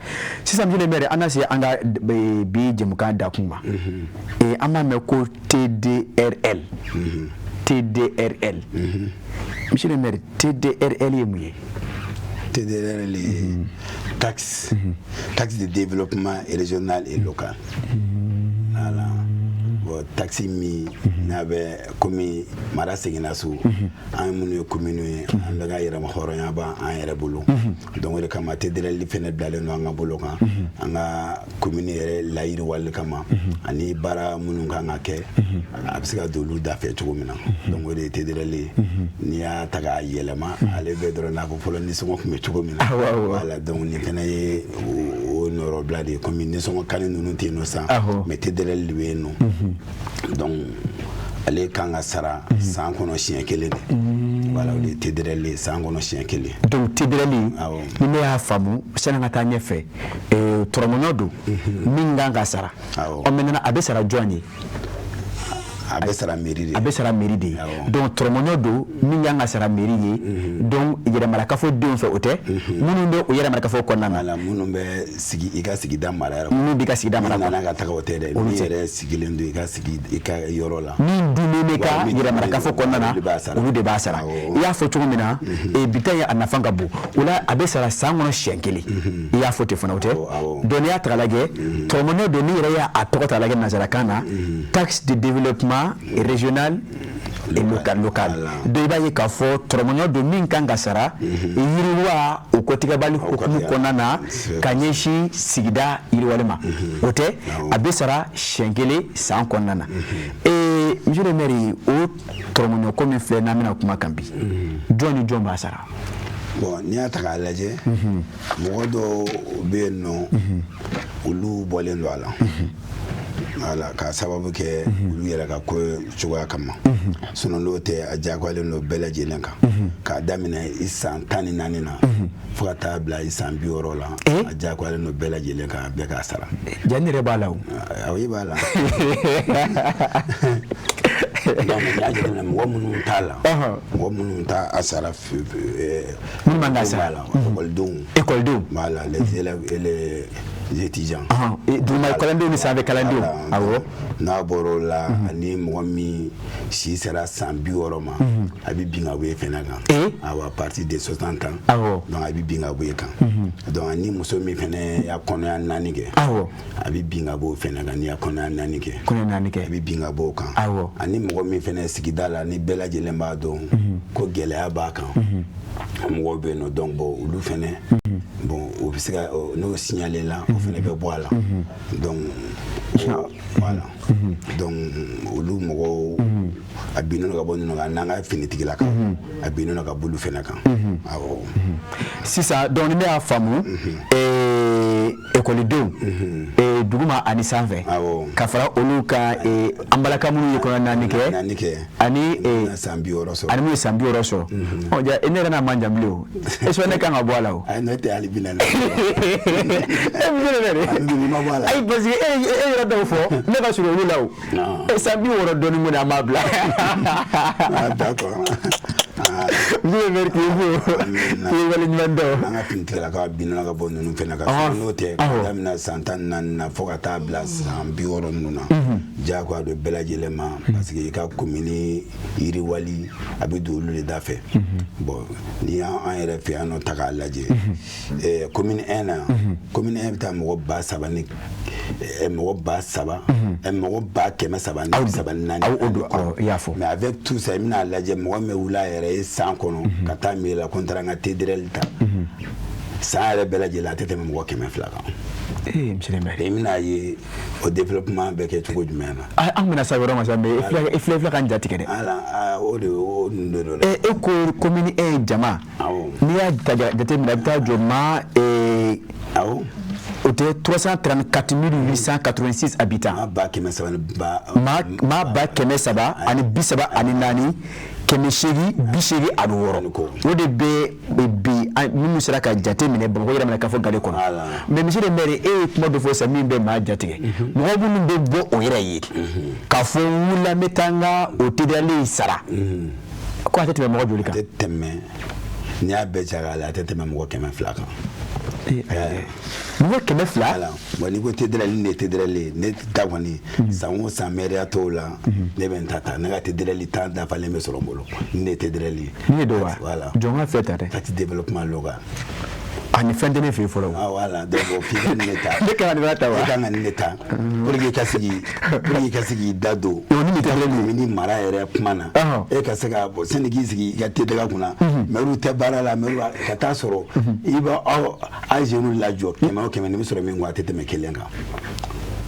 sisan monsieur le maire an na se an ka bi jɛmukan dakun ma an b'a mɛn ko TDRL monsieur le maire TDRL ye mun ye TDRL taxe de développement régional et local voilà bon taxe mi n'a bɛ komi mara seginna so an minnu ye commune ye an bɛ ka yɛrɛma hɔrɔnya ba an yɛrɛ bolo donc o de kama TDRL fɛnɛ bilalen don an ka bolo kan an ka commune yɛrɛ layiriwali kama ani baara minnu kan ka kɛ a bɛ se ka don olu da fɛ cogo min na donc o de ye TDRL ye n'i y'a ta k'a yɛlɛma ale bɛ dɔrɔn n'a fɔ fɔlɔ nisɔngɔ tun bɛ cogo min na voilà donc nin fɛnɛ ye o nɔrɔbila de ye komi nisɔngɔ kani ninnu tɛ yen nɔ san mais TDRL de bɛ yen nɔ donc ale kan ka sara san kɔnɔ siɲɛ 1 de voilà o de ye TDRL san kɔnɔ siɲɛ 1 donc TDRL ni ne y'a faamu sani ka taa ɲɛfɛ tɔrɔmɔɲɔ don min kan ka sara maintenant a bɛ sara jɔn ye a bɛ sara mairie de a bɛ sara mairie de donc tɔrɔmɔɲɔ don min kan ka sara mairie ye donc yɛrɛmarakafo denw fɛ o tɛ minnu bɛ o yɛrɛmarakafo kɔnɔna na minnu bɛ sigi i ka sigida mara yɔrɔ minnu bɛ ka sigida mara nana ka taga o tɛ dɛ min yɛrɛ sigilen don i ka sigi i ka yɔrɔ la min dunnen bɛ ka yɛrɛmarakafo kɔnɔna na olu de b'a sara i y'a fɔ cogo min na bitɔn ye a nafa ka bon o la a bɛ sara san kɔnɔ siɲɛ 1 i y'a fɔ ten fana o tɛ donc n'i y'a ta k'a lajɛ tɔrɔmɔɲɔ don ni yɛrɛ y'a tɔgɔ ta lajɛ nanzarakan na taxe de développement régional et local donc i b'a ye k'a fɔ tɔrɔmɔɲɔ don min kan ka sara yiriwa o kɔtigɛbali hukumu kɔnɔna na ka ɲɛsin sigida yiriwali ma o tɛ a bɛ sara siɲɛ 1 san kɔnɔna na monsieur le maire o tɔrɔmɔɲɔ ko min filɛ n'an bɛna kuma kan bi jɔn ni jɔn b'a sara bon n'i y'a ta k'a lajɛ mɔgɔ dɔw bɛ yen nɔ olu bɔlen don a la voilà ka sababu kɛ olu yɛrɛ ka ko cogoya kama sinon n'o tɛ a diyagoyalen don bɛɛ lajɛlen kan k'a daminɛ i san 14 na fo ka taa bila i san 60 la a diyagoyalen don bɛɛ lajɛlen kan bɛɛ k'a sara ja ne yɛrɛ b'a la o i b'a la donc n'i y'a jateminɛ mɔgɔ minnu t'a la mɔgɔ minnu t'a a sara minnu man ka sara la écoledenw voilà les élèves et les étudiants duguma kalandenw ni sanfɛ kalandenw awɔ n'a bɔr'o la ani mɔgɔ min si sera san 60 ma a bɛ bin ka bɔ e fɛnɛ kan awɔ à partir de 60 ans donc a bɛ bin ka bɔ e kan donc ani muso min fɛnɛ y'a kɔnɔya 4 kɛ a bɛ bin ka bɔ o fɛnɛ kan n'i y'a kɔnɔya 4 kɛ a bɛ bin ka bɔ o kan ani mɔgɔ min fɛnɛ sigida la ni bɛɛ lajɛlen b'a dɔn ko gɛlɛya b'a kan mɔgɔw bɛ yen nɔ donc bon olu fɛnɛ bon o bɛ se ka n'o signalé la o fɛnɛ bɛ bɔ a la donc voilà donc olu mɔgɔw a binnen ka bɔ ninnu kan n'an ka finitigila kan a binnen ka bolo fɛnɛ kan awɔ sisan donc ne y'a faamu ekɔlidenw duguma ani sanfɛ ka fara olu ka an balaka minnu ye kɔnɔ naani kɛ ani san 60 sɔrɔ ani mun ye san 60 sɔrɔ ɔ ja ne yɛrɛ n'a man jan bilen o est-ce que ne kan ka bɔ a la o ne tɛ hali bi naani ayi parce que e yɛrɛ dɔw fɔ ne ka surun olu la o san 60 dɔɔnin mun na an b'a bila d'accord Dieu merci beaucoup. An ka finitila ka binna ka bɔ ninnu fɛnɛ ka n'o tɛ daminɛ san 14 na fo ka taa bila san 60 ninnu na diyagoya don bɛɛ lajɛlen ma parce que i ka commune yiriwali a bɛ don olu de da fɛ bon ni an yɛrɛ fɛ yan nɔ ta k'a lajɛ commune 1 na commune 1 bɛ taa mɔgɔ 3,000 ni mɔgɔ 3,000 mɔgɔ 334 mais avec tout ça i bɛna lajɛ mɔgɔ min bɛ wuli a yɛrɛ ye san kɔnɔ ka taa mairie la ko n taara n ka TDRL ta san yɛrɛ bɛɛ lajɛlen a tɛ tɛmɛ mɔgɔ 200 kan monsieur le maire i bɛna ye o développement bɛ kɛ cogo jumɛn na an bɛna sa yɔrɔ ma sa mais i filɛ ka n jatigɛ dɛ o de do e ko commune jama n'i y'a jateminɛ a bɛ taa jɔ maa o tɛ 334 886 habitants maa ba 300 ani 34 kɛmɛ seegin bi seegin ani wɔɔrɔ o de bɛ bi minnu sera ka jate minɛ Bamakɔ yɛrɛ minɛ k'a fɔ gale kɔnɔ mais monsieur le maire e ye kuma dɔ fɔ sisan min bɛ maa jatigɛ mɔgɔ minnu bɛ bɔ o yɛrɛ ye k'a fɔ n wulila n bɛ taa n ka o TDRL sara ko a tɛ tɛmɛ mɔgɔ joli kan? a tɛ tɛmɛ n'i y'a bɛɛ cɛ k'a lajɛ a tɛ tɛmɛ mɔgɔ 200 kan. mɔgɔ 200 bon n'i ko TDRL ni TDRL ne ta kɔni san o san mairie t'o la ne bɛ n ta ne ka TDRL temps dafalen bɛ sɔrɔ n bolo ni ne TDRL ni dɔ wa jɔn ka fɛ ta dɛ kati développement local ani fɛn tɛ ne fɛ yen fɔlɔ voilà donc f'i ka ne ta ne kan ka ta wa i kan ka ne ta pour que i ka sigi da don ni mara yɛrɛ kuma na e ka se ka bɔ sani k'i sigi i ka TDRL kunna maire tɛ baara la maire ka taa sɔrɔ i b'a aw jeunes lajɔ 100 o 100 ni bɛ sɔrɔ min kɔ a tɛ tɛmɛ 1 kan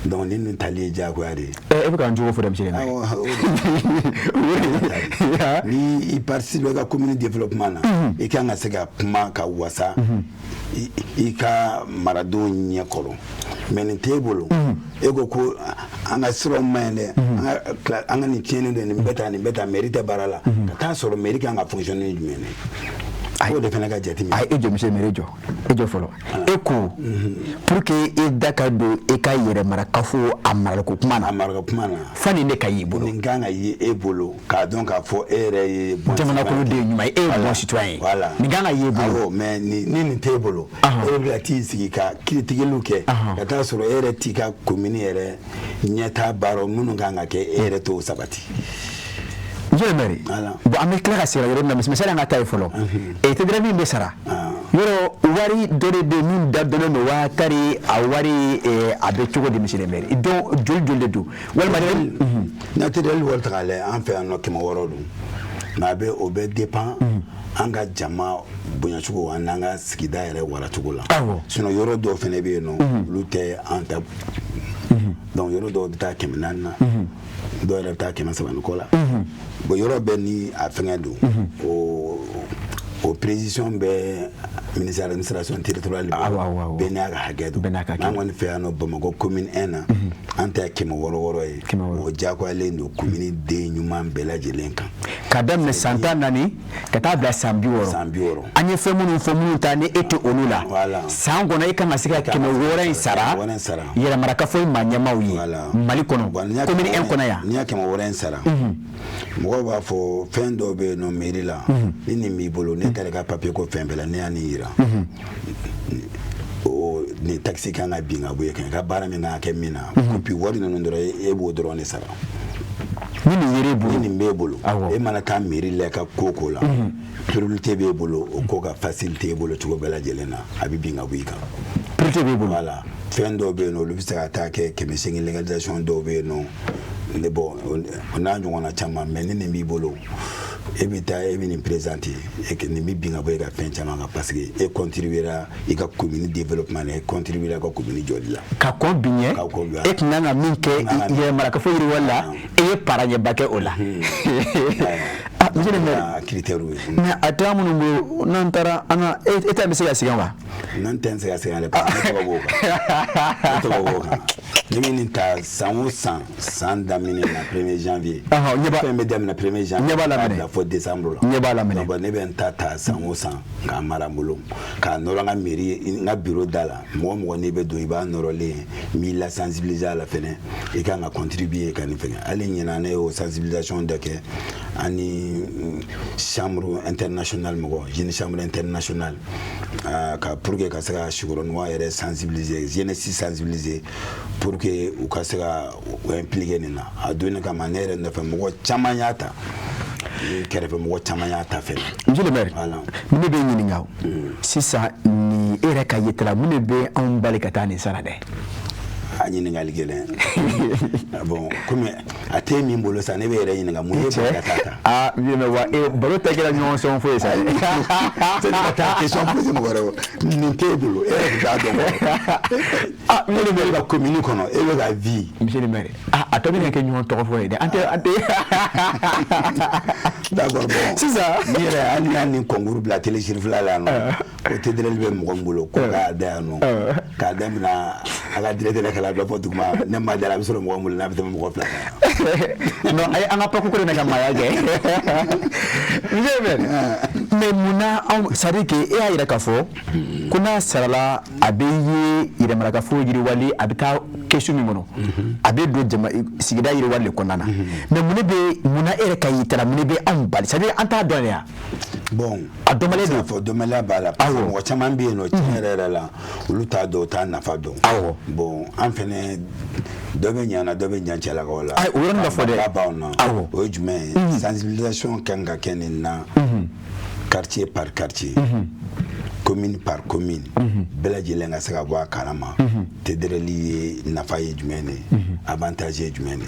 donc ni nin tali ye diyagoya de ye e bɛ ka n jogo fɔ dɛ monsieur le maire ni i participe ka commune développement na i kan ka se ka kuma ka wasa i ka maradenw ɲɛ kɔrɔ mais nin t'e bolo e ko ko an ka siraw man ɲi dɛ an ka nin tiɲɛni don nin bɛ taa mairie tɛ baara la ka taa sɔrɔ mairie kan ka fonctionner ni jumɛn ye o de fana ka jateminɛ e jɔ monsieur le maire e jɔ fɔlɔ e ko pour que e da ka don e ka yɛrɛ marakafo a marako kuma na fani ne ka y'i bolo nin kan ka ye e bolo k'a dɔn k'a fɔ e yɛrɛ ye jamanakɔnɔden ɲuman ye e ye bon citoyen ye nin kan ka ye e bolo mais ni nin t'e bolo e bɛ ka t'i sigi ka kiiritigɛliw kɛ ka taa sɔrɔ e yɛrɛ t'i ka commune yɛrɛ ɲɛtaa baaraw minnu kan ka kɛ e yɛrɛ t'o sabati. Monsieur le maire bon an bɛ tila ka sira yɔrɔ min na misali an ka taa ye fɔlɔ TDRL min bɛ sara yɔrɔ wari dɔ de bɛ yen min dabɔlen don wa kari a wari a bɛ cogo di monsieur le maire donc joli de don walima na TDRL wari ta k'a lajɛ an fɛ yan nɔ 600 don mais o bɛ dépend an ka jama bonyacogo an n'an ka sigida yɛrɛ waracogo la sinon yɔrɔ dɔw fana bɛ yen nɔ olu tɛ an ta donc yɔrɔ dɔw bɛ taa 400 na dɔw yɛrɛ bɛ taa 300 ni kɔ la bon yɔrɔ bɛɛ ni a fɛngɛ don o précision bɛ ministère de l'administration territoriale bɛɛ n'a ka hakɛ don n'an kɔni fɛ yan nɔ Bamakɔ commune 1 na an ta 600 ye o diyagoyalen don commune den ɲuman bɛɛ lajɛlen kan ka daminɛ san 14 ka taa bila san 60 an ye fɛn minnu ta ni e tɛ olu la san kɔnɔ e kan ka se ka 600 in sara yɛrɛmarakafo maa ɲɛmaaw ye Mali kɔnɔ commune 1 kɔnɔ yan n'i y'a 600 in sara mɔgɔw b'a fɔ fɛn dɔw bɛ yen nɔ mairie la ni nin b'i bolo ne taara ka papier ko fɛn bɛɛ la ne y'a ni yira ni taxi kan ka bin ka bɔ yen ka baara min kan ka kɛ min na puis wari ninnu dɔrɔn e b'o dɔrɔn de sara ni nin yɛrɛ bolo ni nin b'e bolo e mana taa mairie la ka ko la priorité b'e bolo o ko ka facilité e bolo cogo bɛɛ lajɛlen na a bɛ bin ka bɔ i kan priorité b'e bolo voilà fɛn dɔw bɛ yen nɔ olu bɛ se ka taa kɛ 500 légalisation dɔw bɛ yen nɔ ne bon o n'a ɲɔgɔnna caman mais ni nin b'i bolo e bɛ taa e bɛ nin présenter nin bɛ bin ka bɔ e ka fɛn caman kan parce que e contribuera i ka commune développement na e contribuera i ka commune jɔli la ka kɔn bin ye e tun kan ka min kɛ yɛrɛmarakafo yiriwali la e ye paraɲɛba kɛ o la monsieur le maire critère mais atamu no nantara ana eta mi siga siga wa nan ten siga siga le pa to go ni ta 100 damine na 1er janvier nyeba medem na 1er janvier nyeba la fo décembre nyeba la mene ba ne ben ta 100 ka marambulo ka noro nga mairie nga bureau dala mo ne be do iba noro le mi la sensibiliser à la fene et ka nga contribuer ka ni fene ali nyina na yo sensibilisation de que ani chambre internationale mo jeune chambre internationale ka pour que ka sera shuguro no ere sensibiliser jeune si sensibiliser pour que u ka sera impliquer na aduna ka manière de faire mo chamanyata kerefe mo chamanyata fe monsieur le maire mune be nyini ngaw sisa ni ere ka yetla mune be on balikata ni sarade anyi ni ngaligele bon comme ate mi mbolo sa ne be ere nyinga mu yeba tata bien wa baro takela nyon son fo ça c'est ta question posée mo waro ni table e da do monsieur le maire la commune kono e la vie monsieur le maire atomi ne ke nyon to fo de ante d'accord bon c'est ça mire ani konguru bla télé chirfla la no o te dele be mo ngolo ko ga da no ka dem na ala directeur kala do fotu ma ne ma dara bisoro mo ngolo na bi mo ko fla no ay anga pa ko na kama yake mais muna sari ke e ayira ka fo kuna sarala abeyi ire mara ka fo jiri wali abita kesu mi mono abe do jama sigida yire wali konana mais muna ere ka yitara mune be an bali sari anta do ya bon adomale do fo domala bala mo chama mbi no chinere la uluta do ta na fa do bon en fene dobe nyana chala ko la ay o ronda fo de o jume sensibilisation kanga kenina quartier par quartier commune par commune bela jelenga saka bo akarama tedereli na faye jumene avantage jumene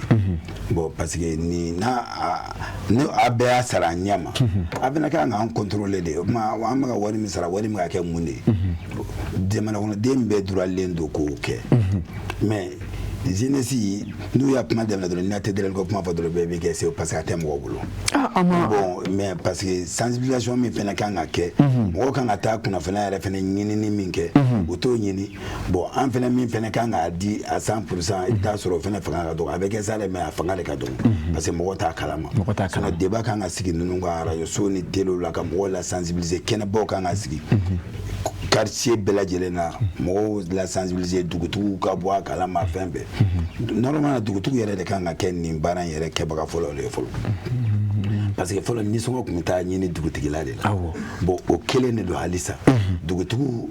bon parce que ni na no abea sara nyama abena ka nga contrôler de ma wa ma wari mi sara wari mi ka ke munde de mana ko dembe dura lendo ko ke mais Zinesi, nous y a pas de la donner de l'encouragement pour le bébé qui est parce qu'à thème gros. Bon, mais parce que sensibilisation me fait na kanga ke, mo kanga ta kuna fena ya fena nyini ni minke, auto nyini. Bon, en fena mi fena kanga di à 100% et ta sur fena fanga donc avec ça les mais à fanga les cadeaux. Parce que mo ta kalama. So na débat kanga sigi nunga ra yo so ni telo la ka mo la sensibiliser kena bo kanga sigi. Quartier bela jelena mo la sensibiliser dugutu ka bo kala ma fembe normalement dugutu yere de kanga ken ni baran yere ke baka folo le folo parce que folo ni songo kumita nyini dugutu gilade bo o kele ne do halisa dugutu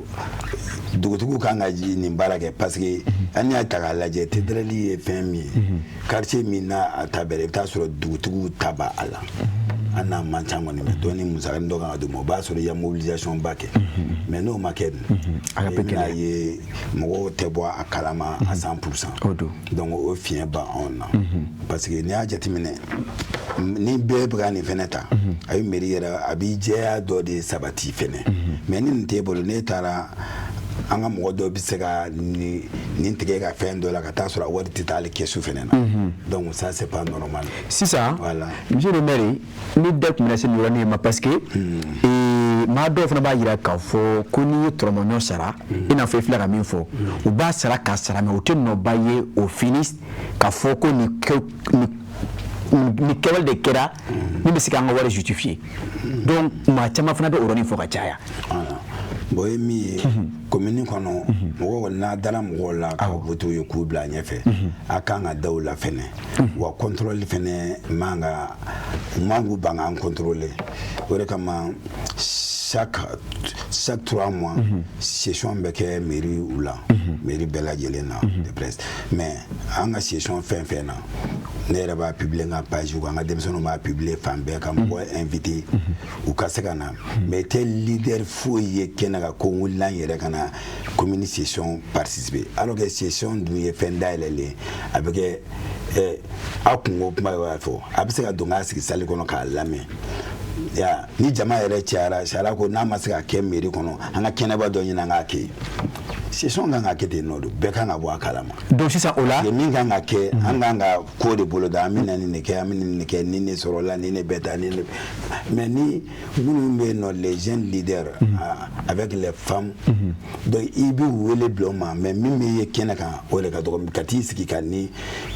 kanga ji ni barake parce que anya tagala je tedrali femi quartier mina atabere ta soro dugutu taba ala ana manchango ni doni musarando ga do mo ba so ya mobilisation bake mais no maken na ye mo tebo akalama à 100% donc au fien ba on parce que ni ajati mine ni be brani feneta ay meriera abije do de sabati fene mais ni table ne tara anga mo do bisega ni ntege ga fendo la kata sur la word titale qui est souffrena donc ça c'est pas normal c'est ça voilà monsieur le maire ni dek menacé ni woni ma parce que et ma do fana ba yira ka fo kuni tromono sara ina fe fila min fo u ba sara ka sara me o tinno baye au finis ka fo ko ni kewal de kera ni bisika nga wala justifier donc ma chama fana be oroni fo ka chaya boyemi commune kono mo na dala mo la ka voto yo ku bla nyefe akanga dawla fene wa contrôle fene mangu banga en contrôler ore kama chaque 3 mois session beke mairie oula mairie bela jelena de presse mais anga session fin na nera ba publier na page ou anga demso no ma publier fambe kam bo invité ou kasekana mais tel leader foye kenaka ko wulan yere kana communication participer alors que session du fenda lele avec akungo kuma wa fo abiseka donga siki sali kono ka lame ya ni jama yere chiara shara ko na masika ke meri kono anga kenaba do nyina ngake c'est son ganga kete no do be kan abo akalama donc c'est ça ola ye min ganga ke anganga ko de bolo da amina ni ke ni soro la ni beta ni mais ni nous mais les jeunes leaders avec les femmes donc ibi wele bloma mais mimi ye kenaka o le ka do kati siki kani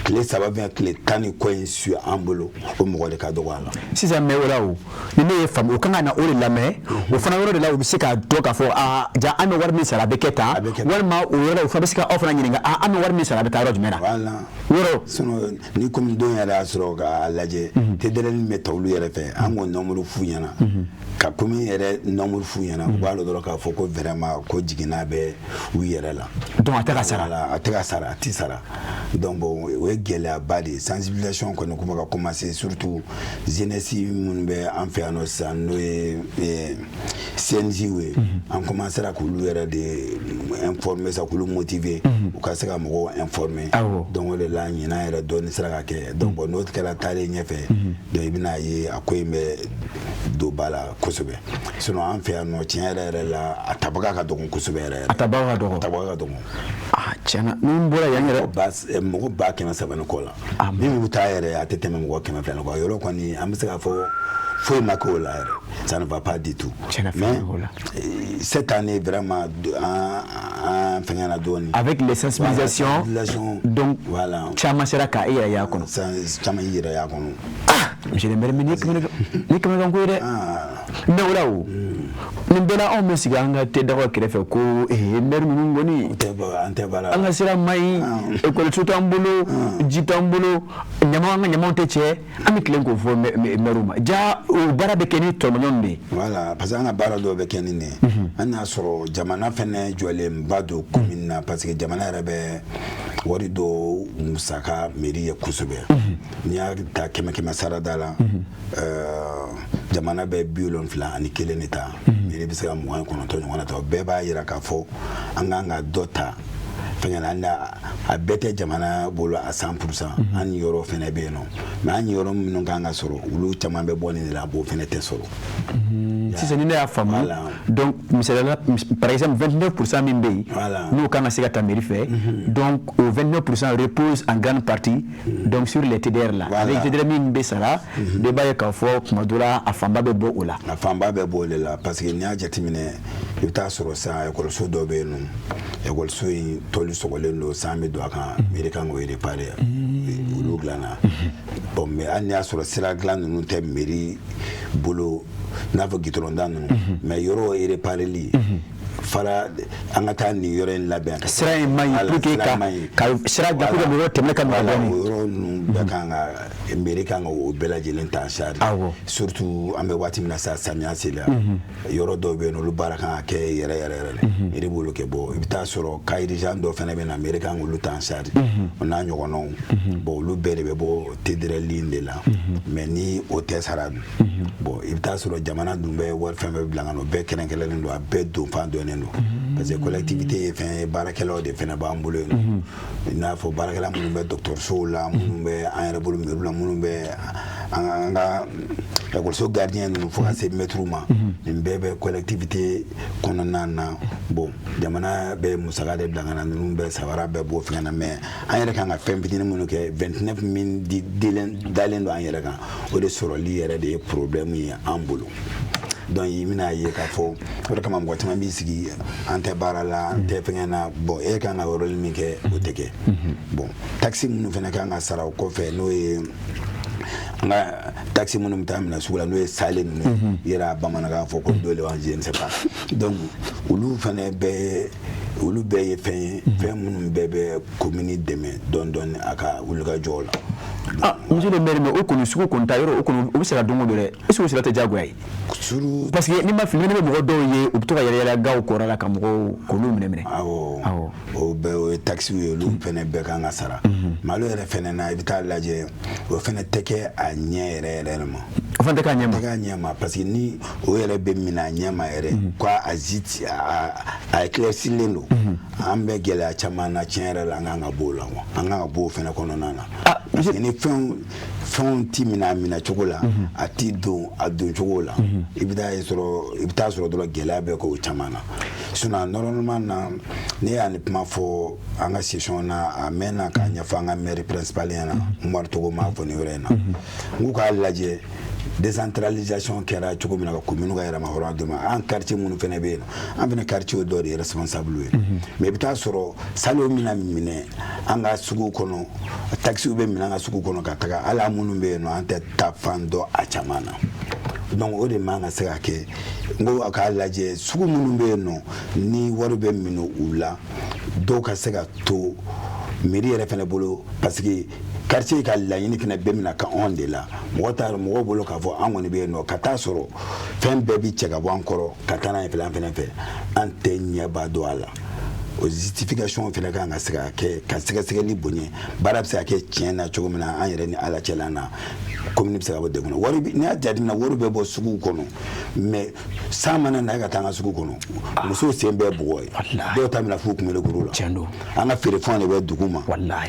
les sababu les tani coin sur ambolo o mo le ka do wala si ça me ola o ni me femme o kanga na o le lame o fana woro de la o bisika do ka fo ja ame war mi sala beketa wal ma o woro o fa bisika o fana nyinga ame war mi sala be taro jumena wala woro sono ni comme do ya la soro ga laje te de len metawlu yere fe ango nomuru funyana ka komi yere nomuru funyana walo do ka fo ko vraiment ko jigina be wi yere la donc ataka sara ti sara donc bon we gele badi sensibilisation ko no ko commencer surtout jeunesse mun be en fait no san no CNJ we on commencera ko lu yere de informer ça ko lu motiver o ka se ka mo informer donc le la nyina yere do ni sara ka ke donc bon notre kala tare nyefe de ibina yi akoy me do bala kosobe sinon en fait no tiere la atabaga ka do kosobe atabaga do tiana numbura yanyere bas mo ba kema sabana kola mimi mutayere atete mo kema fana ko yoro kwani amsaka faut makola ça ne va pas du tout mais cette année vraiment avec les sensibilisations donc voilà chama sera ka ira ya kono chama ira ya kono je le mermi ni comme ngure ne wala o ni bela on me siganga te dawa krefe ko mermi ngoni antebala anga sira mai e ko tutambulo jitambulo nyama teche ami klenko fo meruma ja o bara be keni to nyonde voilà parce que ana bara do be keni ne ana soro jamana fene jole mbado kumina parce que jamana rebe wari do musaka meri kusube nya ta kema saradala jamana be biolon fla ani kelenita meri bisa mo kono to ngona to be ba yira ka fo anga dota fanyana anda abete jamana bolo a 100% an yoro fene be no mais an yoro no ganga soro ulu chamambe boni la bo fene te soro si c'est une femme donc par exemple 29% mimbe nous quand on s'est tameri fait donc 29% repose en grande partie donc sur les TDR là avec TDR mimbe sala de baye ka fo madura afamba be bo ola afamba be bo la parce que nya jatimine yuta soro sa ko so do be no e gol so tolu so golendo sami do aka america ngo ire pare ulu glana bon mais anya soro sira glana no te meri bolo navo gitrondan mais yoro ire pare li fara angata ni yoro en labe sira mai puke ka sira da ko do temne kan ba yoro nu bakanga america ngo bela jelen ta shari surtout ambe wati mina sa samia sila yoro do be no lu baraka ke yere ire bolo ke bo ibita soro kairi jando fene be na america ngo lu ta shari ona nyoko no bo lu bere be bo tedre linde la mais ni hotel sarad bo ibita soro jamana dumbe war fene blanga no be kenenkele ndo be do fa do nendo parce que collectivité fait barakelo de fene ba ambulo na fo barakela mun be docteur sola mun be en bolo mun be anga la so gardien nous faut assez mettre ma mbebe collectivité konona na bon jamana be musaka de blanga na mun be sawara be bo fina mais en yere kan fem pitine mun ke 29 min dalen do en yere kan o de soro li yere de problème yi ambulo donc yimina ye ka fo o kama mo tama bi sigi ante barala ante fengena bon e kan na rôle mi ke o teke bon taxi mun fena kan ga sara ko fe no e nga taxi mun mutamna sugula no e sale no yera bamana ga fo ko dole wa je ne sais pas donc ulu fene be ulu be ye fe mun bebe commune deme don aka uluga jola monsieur le maire mais o konu suku konta yoro o konu o bisala dongo dore est-ce que c'est ta gwaye suru parce que ni ma filmer ne mo do ye o to yere ga o korala kam ko konu mene awo o be o taxi we lu fene be kan asara malo yere fene na ibita laje o fene teke a nyere mo o fene teke a nyema parce que ni o yere be mina nyema yere kwa aziti a éclairci lendo ambe gela chama na chenre la nganga bola anga bo fene kono nana parce que ni fɛn ti mina cogo la a ti don a don cogo la i bɛ taa sɔrɔ dɔrɔn gɛlɛya bɛ k'o caman na sinon normalement na ne y'a ni kuma fɔ an ka session na a mɛnna k'a ɲɛfɔ an ka maire principal ɲɛna Umaru Togo m'a fɔ nin yɔrɔ in na n k'u k'a lajɛ décentralisation kɛra cogo min na ka commune ka yɛrɛma hɔrɔnya d'o ma an quartier minnu fɛnɛ bɛ yen an fɛnɛ quartier dɔw de ye responsable ye mais i bɛ taa sɔrɔ salo mina minɛ an ka sugu kɔnɔ taxi bɛ minɛ an ka sugu kɔnɔ ka taga hali an minnu bɛ yen nɔ an tɛ taa fan dɔ a caman na donc o de man ka se ka kɛ n ko a k'a lajɛ sugu minnu bɛ yen nɔ ni wari bɛ minɛ u la dɔw ka se ka to mairie yɛrɛ fɛnɛ bolo parce que quartier ka laɲini fɛnɛ bɛɛ mina ka anw de la mɔgɔ bolo k'a fɔ an kɔni bɛ yen nɔ ka taa sɔrɔ fɛn bɛɛ bi cɛ ka bɔ an kɔrɔ ka taa n'a ye fɛnɛ fɛ an tɛ ɲɛba don a la o justification fɛnɛ kan ka se ka kɛ ka sɛgɛsɛgɛli bonya baara bɛ se ka kɛ tiɲɛ na cogo min na an yɛrɛ ni ala cɛla na commune bɛ se ka bɔ degun na wari n'i y'a jateminɛ wari bɛ bɔ suguw kɔnɔ mais san mana na ka taa an ka sugu kɔnɔ musow sen bɛɛ bugɔ ye dɔw ta mina f'u kunbɛlikuru la an ka feerefɛnw de bɛ dugu ma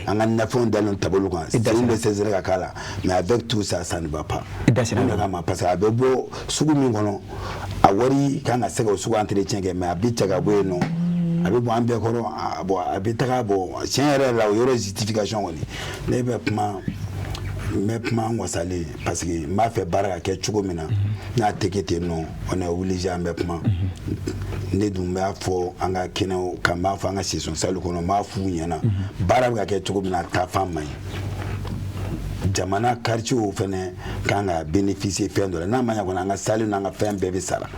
an ka nafɛnw dalen tabolo kan sen bɛ sɛnsɛrɛ ka k'a la mais avec tout ça ça ne va pas o de kama parce que a bɛ bɔ sugu min kɔnɔ a wari kan ka se ka o sugu entretien kɛ mais a bi cɛ ka bɔ yen nɔ a bɛ bɔ an bɛɛ kɔrɔ a bɛ taga bɔ tiɲɛ yɛrɛ la o yɔrɔ justification kɔni ne bɛ kuma n bɛ kuma n wasalen parce que n b'a fɛ baara ka kɛ cogo min na n'a tɛ kɛ ten nɔ on est obligé an bɛ kuma ne dun b'a fɔ an ka kɛnɛw kan n b'a fɔ an ka session salle kɔnɔ n b'a f'u ɲɛna baara bɛ ka kɛ cogo min na taa fan man ɲi jamana quartier fɛnɛ kan ka bénéficier fɛn dɔ la n'a ma ɲɛ kɔni an ka salle n'an ka fɛn bɛɛ bɛ sara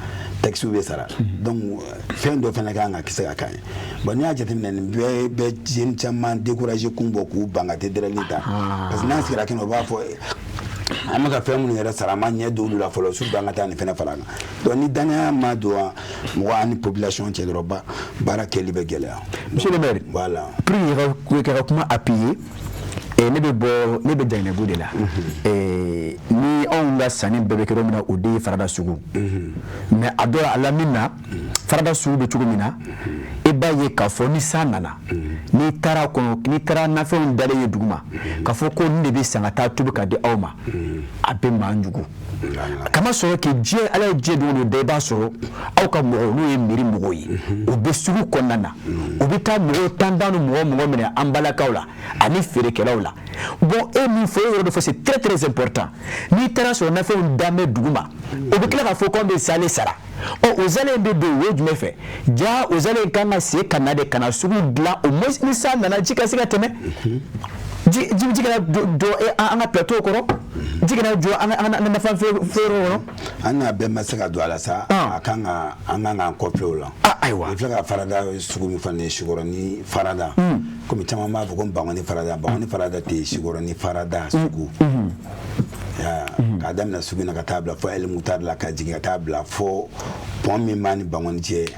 taxi bɛ sara donc fɛn dɔ fɛnɛ kan ka kɛ se ka k'a ye bon n'i y'a jateminɛ nin bɛɛ bɛ jeune caman décourager kun bɔ k'u ban ka tɛ dɛrɛli ta parce que n'an sigira kɛnɛ o b'a fɔ an bɛ ka fɛn minnu yɛrɛ sara an ma ɲɛ d'olu la fɔlɔ surtout an ka taa nin fɛnɛ fara kan donc ni danaya ma don mɔgɔ ani population cɛ dɔrɔn baara kɛli bɛ gɛlɛya. Monsieur le maire, voilà pour que ka kuma appuyer ne bɛ Jainɛbu de la ni anw ka sanni bɛɛ bɛ kɛ yɔrɔ min na o de ye Farada sugu mais a dɔ la a la min na Farada sugu bɛ cogo min na i b'a ye k'a fɔ ni san nana n'i taara nafɛnw dalen ye duguma k'a fɔ ko nin de bɛ san ka taa tobi ka di aw ma a bɛ manjugu kama sɔrɔ kɛ diɲɛ ala ye diɲɛ don da i b'a sɔrɔ aw ka mɔgɔw n'o ye miiri mɔgɔw ye u bɛ sugu kɔnɔna na u bɛ taa mɔgɔw tantan ni mɔgɔ minɛ an balakaw la ani feerekɛlaw la bon e min fɔ e yɔrɔ dɔ fɔ c'est très très important n'i taara sɔrɔ nafɛnw dan bɛ duguma o bɛ tila k'a fɔ k'anw bɛ sale sara o zalen bɛ don o ye jumɛn fɛ ja o zalen kan ka se ka na de ka na sugu dilan au moins ni san nana ji ka se ka tɛmɛ ji kana jɔ an ka plateau kɔrɔ ji kana jɔ an ka nafa feere kɔrɔ an n'a bɛɛ ma se ka don a la sa a kan ka an kan k'an kɔfilɛ o la ayiwa i filɛ ka Farada sugu min fana ye Sikɔrɔni Farada komi caman b'a fɔ ko Bangɔni Farada tɛ Sikɔrɔni Farada sugu k'a daminɛ sugu in na ka taa bila fɔ Ɛlimutari la ka jigin ka taa bila fɔ pont min b'a ni Bangɔni cɛ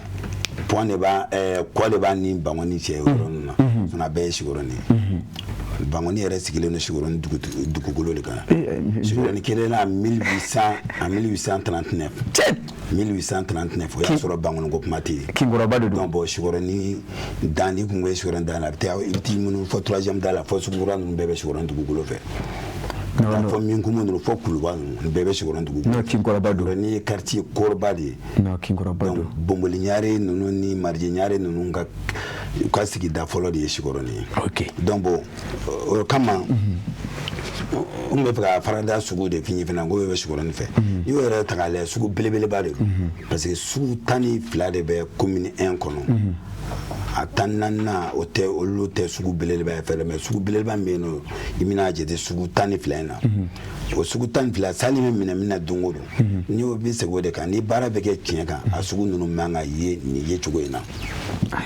pont de b'a kɔ de b'a ni Bangɔni cɛ o yɔrɔ ninnu na sinon a bɛɛ ye Sikɔrɔni Bangɔni yɛrɛ sigilen don Sikɔrɔni dugukolo de kan Sikɔrɔni kelen na 1839 o y'a sɔrɔ Bangɔni ko kuma tɛ yen kinkɔrɔba de don donc bon Sikɔrɔni dan ni kun bɛ Sikɔrɔni dan la i bɛ t'i minnu fɔ 3e dan la fɔ sugukura ninnu bɛɛ bɛ Sikɔrɔni dugukolo fɛ fɔ Minkumu ninnu fɔ Kuluba ninnu bɛɛ bɛ Sikɔrɔni dugukolo kinkɔrɔba don ni ye quartier kɔrɔba de ye donc Bomboli Ɲare ninnu ni Marije Ɲare ninnu ka sigida fɔlɔ de ye Sikɔrɔni ye donc bon o kama n bɛ fɛ ka Farada sugu de f'i ye fana ko bɛ Sikɔrɔni fɛ n'i y'o yɛrɛ ta k'a lajɛ sugu belebeleba de don parce que sugu 12 de bɛ commune 1 kɔnɔ a 14 o tɛ olu tɛ sugu belebeleba ye fɛnɛ mais sugu belebeleba min bɛ yen nɔ i bɛna jate sugu 12 in na o sugu 12 sali min minɛ don o don n'i y'o bɛ segin o de kan ni baara bɛ kɛ tiɲɛ kan a sugu ninnu man ka ye nin ye cogo in na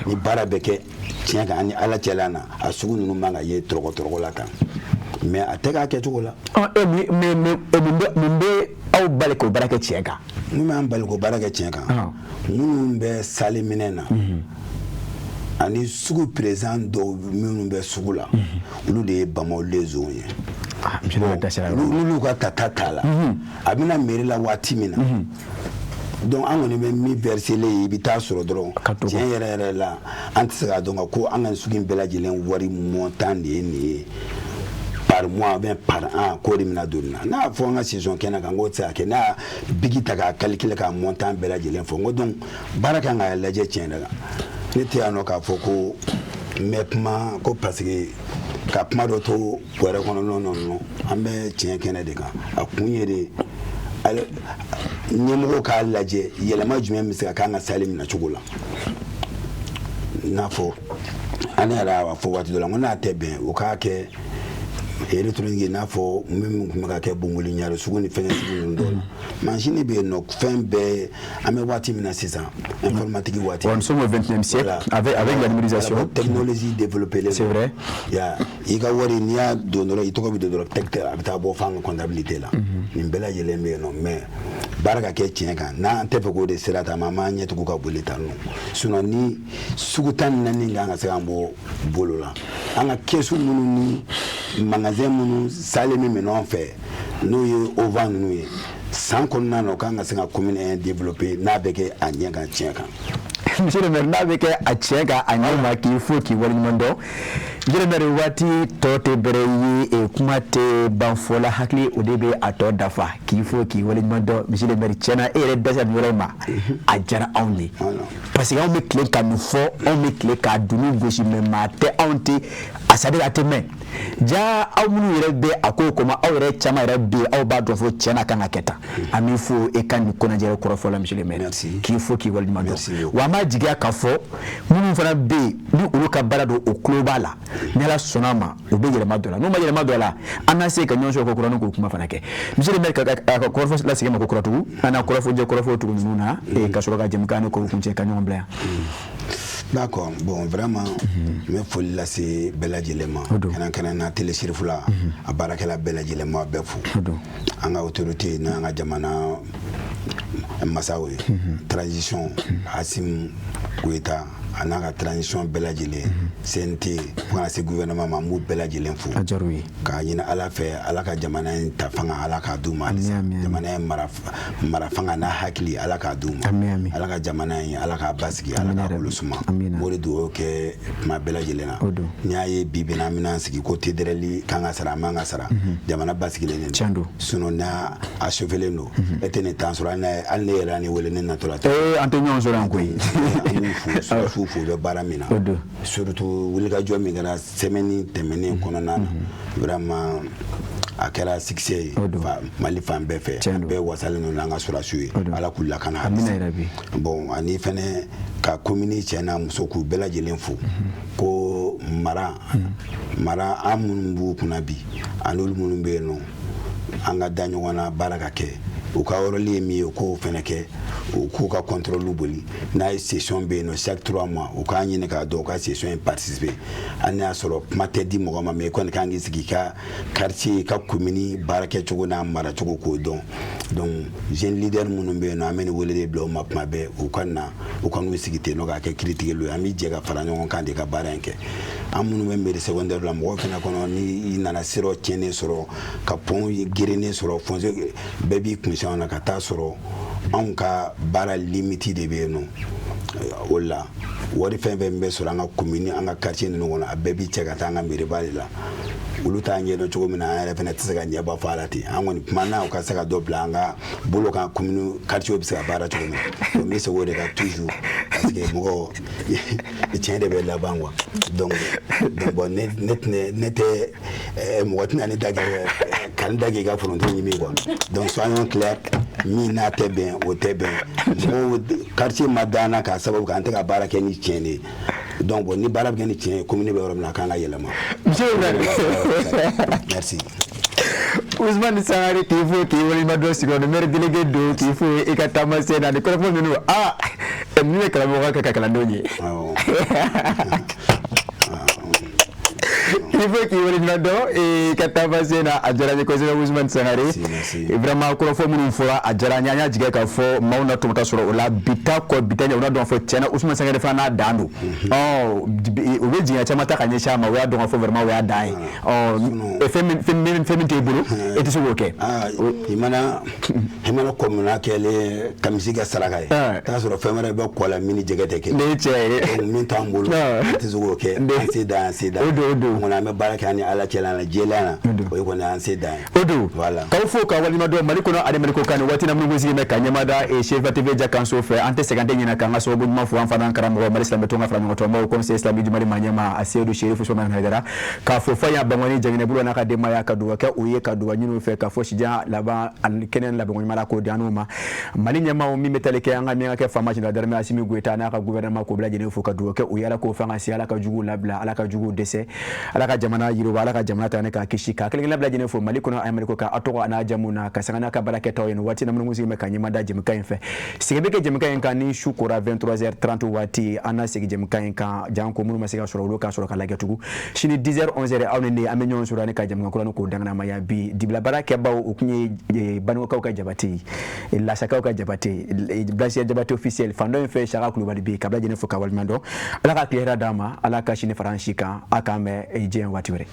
ni baara bɛ kɛ tiɲɛ kan ani ala cɛla na a sugu ninnu man ka ye tɔrɔgɔ la kan mais a tɛ k'a kɛ cogo la mun bɛ aw bali k'o baara kɛ tiɲɛ kan mun b'an bali k'o baara kɛ tiɲɛ kan minnu bɛ sali minɛ na ani sugu président dɔw minnu bɛ sugu la olu de ye Bamaw les ye n'olu ka tata t'a la a bɛna mairie la waati min na donc an kɔni bɛ min versele i bɛ taa sɔrɔ dɔrɔn tiɲɛ yɛrɛ la an tɛ se k'a dɔn ko an ka sugu in bɛɛ lajɛlen wari montant de ye nin ye par mois bien par an ko de mina donna na fo nga saison kena kan go tsa ke na bigi taga calculer ka montant bela jelen fo ngo donc baraka nga laje tien daga ni ti ano ka fo ko mepma ko parce que ka pma do to wara kono non ambe tien kena de kan akunye de nyemo ka laje yelema jume misika ka nga salim na chugula na fo ani ara wa fo wati do la ngona tebe o ka ke electronique na fo même kuma ka ke bongoli nyaro suguni fene suguni ndo machine be no fembe ame wati mina 6 ans informatique wati on sommes au 20e siècle avec la numérisation technologie développée c'est vrai ya iga wari niya donoro itoko bi donoro tekte abita bo fang comptabilité là nimbela yelembe no mais baraka ke tienka na tefe ko de serata mama nyetu ko ka bolita no suno ni sugutan nani nganga sekambo bolola anga kesu munu ni magasin munu sale mi menon fait nous ye au vent nous sans qu'on n'a aucun singa commune développé n'a beke anyanga tienka monsieur le maire n'a beke a tienka anyama ki faut ki wali mondo monsieur le maire wati tote bereyi e kumate banfola hakli odebe ato dafa ki faut ki wali mondo monsieur le maire tiena et déjà vraiment a jara only parce que on me clé ka nous faut on me clé ka dunu goshi me mate onti asade ateme ja aw munu yere be ako koma aw yere chama yere be aw ba do fo tiena kan aketa ami fo e kan ko na jere ko fola monsieur le maire ki faut ki wali mondo wa ma jiga ka fo munu fana be ni ulu ka barado o globala nela sonama o be yere madola no ma yere madola anase ka nyonso ko kurano ko kuma fana ke monsieur le maire ka ko fo la sigema ko kuratu ana ko fo je ko fo tu nuna e ka so ka jemkane ko kunche ka nyomblea. D'accord, bon, vraiment, mais faut laisser Bella Dilema. Quand on a téléchirfula, à Barakela Bella Dilema, Befou. En autorité, n'a jamana Massaoui. Transition, Assim Guetta, en transition Bella Dilé, CNT, pour ce gouvernement Mahmoud Bella Dilemfou. Quand il y a à la fait, à la jamana Tafanga, à la Kadouma, jamana Marafanga na Hakli, à la Kadouma, à la jamana, à la Kabaski, à la Kabolusuma. Bori do ke ma bela jelena nyaaye bibina minansi ki côté dereli kanga sara manga sara jamana basikile ne suno na a chevele no etene tansura na alne rani wele ne na tola antonio zoran ko fu be baramina surtout wulga jomi gara semeni temeni kono na vraiment akela succès mali fan be fe be wasale no langa sura suyi ala kula kana bon ani fene ka commune chena musoku bela jelenfo ko mara amunbu kunabi anul munumbe no anga danyo wana baraka ke o ka oroli mi ko fene ke ko ka contrôle boli na session be no chaque 3 mois o ka nyine ka do ka session participer anya soro matedi mo ma me kon kan gisiki ka quartier ka commune baraka chugo na mara chugo ko donc jeune leader munumbe no amene wole de blow map mabe o kanna o kan wisigite no ka ke critiquer lo ami jega faranyo kan de ka baranke amunu membe secondaire la mo kana kono ni nana siro tiene soro ka pon girene soro fonze baby commission na kata soro on ka bara limiti de beno wala wori fembe mbe soro nga commune anga quartier no ngona baby cheka tanga mbiri balila uluta nyedo chugo mina ala fena tsaka nyaba falati angoni mana o ka saka dobla nga bolo ka commune quartier obisa bara chugo no mais se wori ka toujours parce que mo e tient de bella bangwa donc bon net mo tna ni daga kan daga ga fronto ni mi quoi donc soyons clairs mi na te bien o te bien mo quartier madana ka sababu ka antaka bara ke ni tiene donc bon ni bara ke ni tiene commune be rom na kanga yelama merci Ousmane Sangare qui faut qui wali mado sigo de maire délégué do qui faut e katama sena de ko fo minu emni kala mo ka kala ndonye il faut qu'il y ait là-dedans et katavase na ajaranye ko zera Ousmane Sangare et vraiment ko fo mun fora ajaranya nya jiga ka fo mauna to mutasoro la bita ko bitanya una don fo tiana Ousmane Sangare fa na dando o be jiga chama ta kanye chama we don fo vraiment we adai e femin te bulu et c'est OK imana komuna kele kamisiga saraka ta soro femere be ko la mini jigete ke ne che min tambulu c'est OK c'est da odo mona me baraka ni ala chelana jelana o ko na anse dan odu voilà ka fo ka walima do maliko no ade maliko kan wati na mungu zime ka nyamada e chef TV Jakan so fe ante segande nyina kan so bu ma fu an fadan karam ro mari islam to nga fram to mo conseil islamique du mali manyama asedu sherifu so man hadara ka fo fa ya bangoni jangene bulo na ka de maya ka duwa ka uye ka duwa nyino fe ka fo shija laba an kenen laba ngoni mala ko dianuma mali nyama o mi metaleke anga mi ka fama jina darme asimi gweta na ka gouvernement ko bla jene fo ka duwa ka uye ala ko fa ngasi ala ka jugu labla ala ka jugu dese ala ka jamana yiro ala ka jamana ta ne ka kishika kelen labla jene fo mali kono ameriko ka atoko ana jamuna ka sangana ka baraka taw yen wati na mungu zime ka nyima da jim ka enfe sigebe jim ka en kan ni shukura 23h30 wati ana sigi jim ka en kan janko munu masika soro lo ka soro ka lage tugu shini 10h 11h awne amenyon soro ne ka jam ko ko dangana maya bi dibla baraka ba o kunye banu ka jabati la saka ka jabati blasi jabati officiel fando en fe shaka kulu bali bi ka bla jene fo ka walmando ala ka clear dama ala ka shini franchika akame ejen watiwere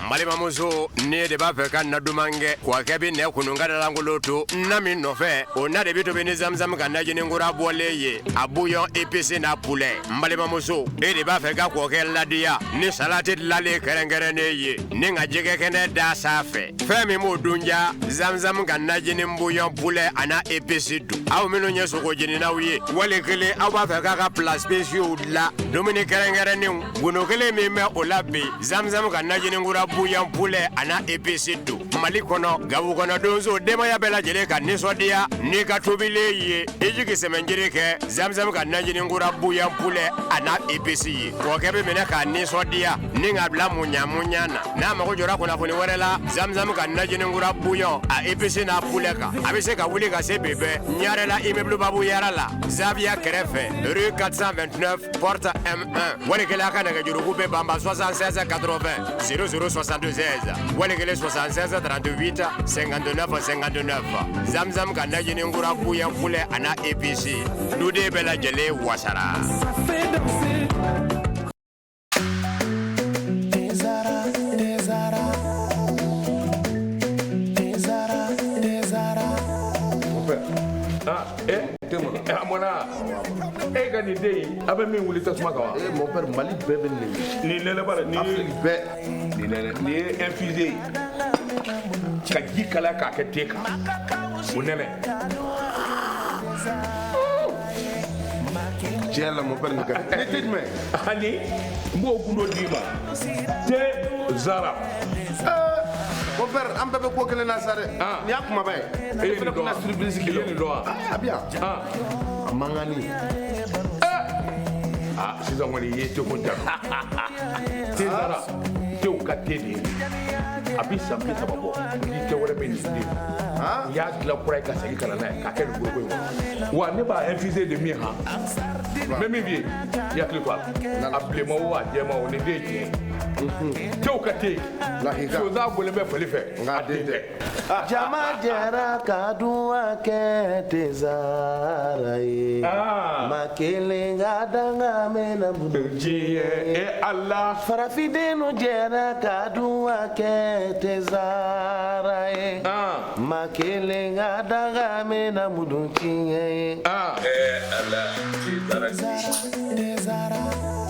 malima muso ne de ba fe kan na dumange kwa kebi ne kunungana langu lotu na min no fe ona de bito beni zamzam kan na jini ngura boleye abuyon épicé na poulet malima muso e de ba fe ka ko ke ladia ni salade lale kerengere ne ye ni nga jege kene da safe fe mi mo dunja zamzam kan na jini mbuyon poulet ana épicé du aw mino nyeso ko jini na wiye wale kele aw ba fe ka place spécial la domini kerengere ni gono kele mi me olabi zamzam kan na jini ngura buyan poulet ana épicé du mali kono gabu kono donzo dema ya bela jele ka nisodia ni ka tobile ye ejiki semenjere ke zamzam ka najini ngura buyan poulet ana épicé ko kebe mena ka nisodia ni ngabla munyana na mako jora kuna foni werela zamzam ka najini ngura buyan a épicé na poulet ka abise ka wuli ka se bebe nyarela immeuble babu yarala Zavia Krefe rue 429 porte M1 wale kele aka na juru be bamba 76 80 0062 wale kele 76 38 59 59 zamzam ka najini ngura buyan poulet ana épicé dude bela jele wasara amona e ga ni dey abe mi wuli tasuma ka wa e mon père mali bebe ni nele bara ni be ni nele ni infusé ka jikala ka ke teka unene jela mon père ngaka ni tidme ani mbo kundo dima te zara mon père am bebe ko kele na sare ni akuma bay e ni do na surprise kilo ni do bien mangani sisan kɔni ye te ko jara te zara tew ka te de a bi san bi saba bɔ ni te wɛrɛ bɛ nin den n y'a dilan kura ye ka segin ka na n'a ye k'a kɛ nin goroko in kɔnɔ wa ne b'a infusé de min han n bɛ min f'i ye i hakili to a la a bilenma o a jɛma o nin den ye tiɲɛ tew ka te sonsan golen bɛ fali fɛ nka den tɛ jama jɛra ka duwa kɛ te zara ye ma kelen ka danga mena diɲɛ e ala farafidenu jɛra ka duwa kɛ te zara ye ma kelen ka danga mena mudun tiɲɛ ye ala te zara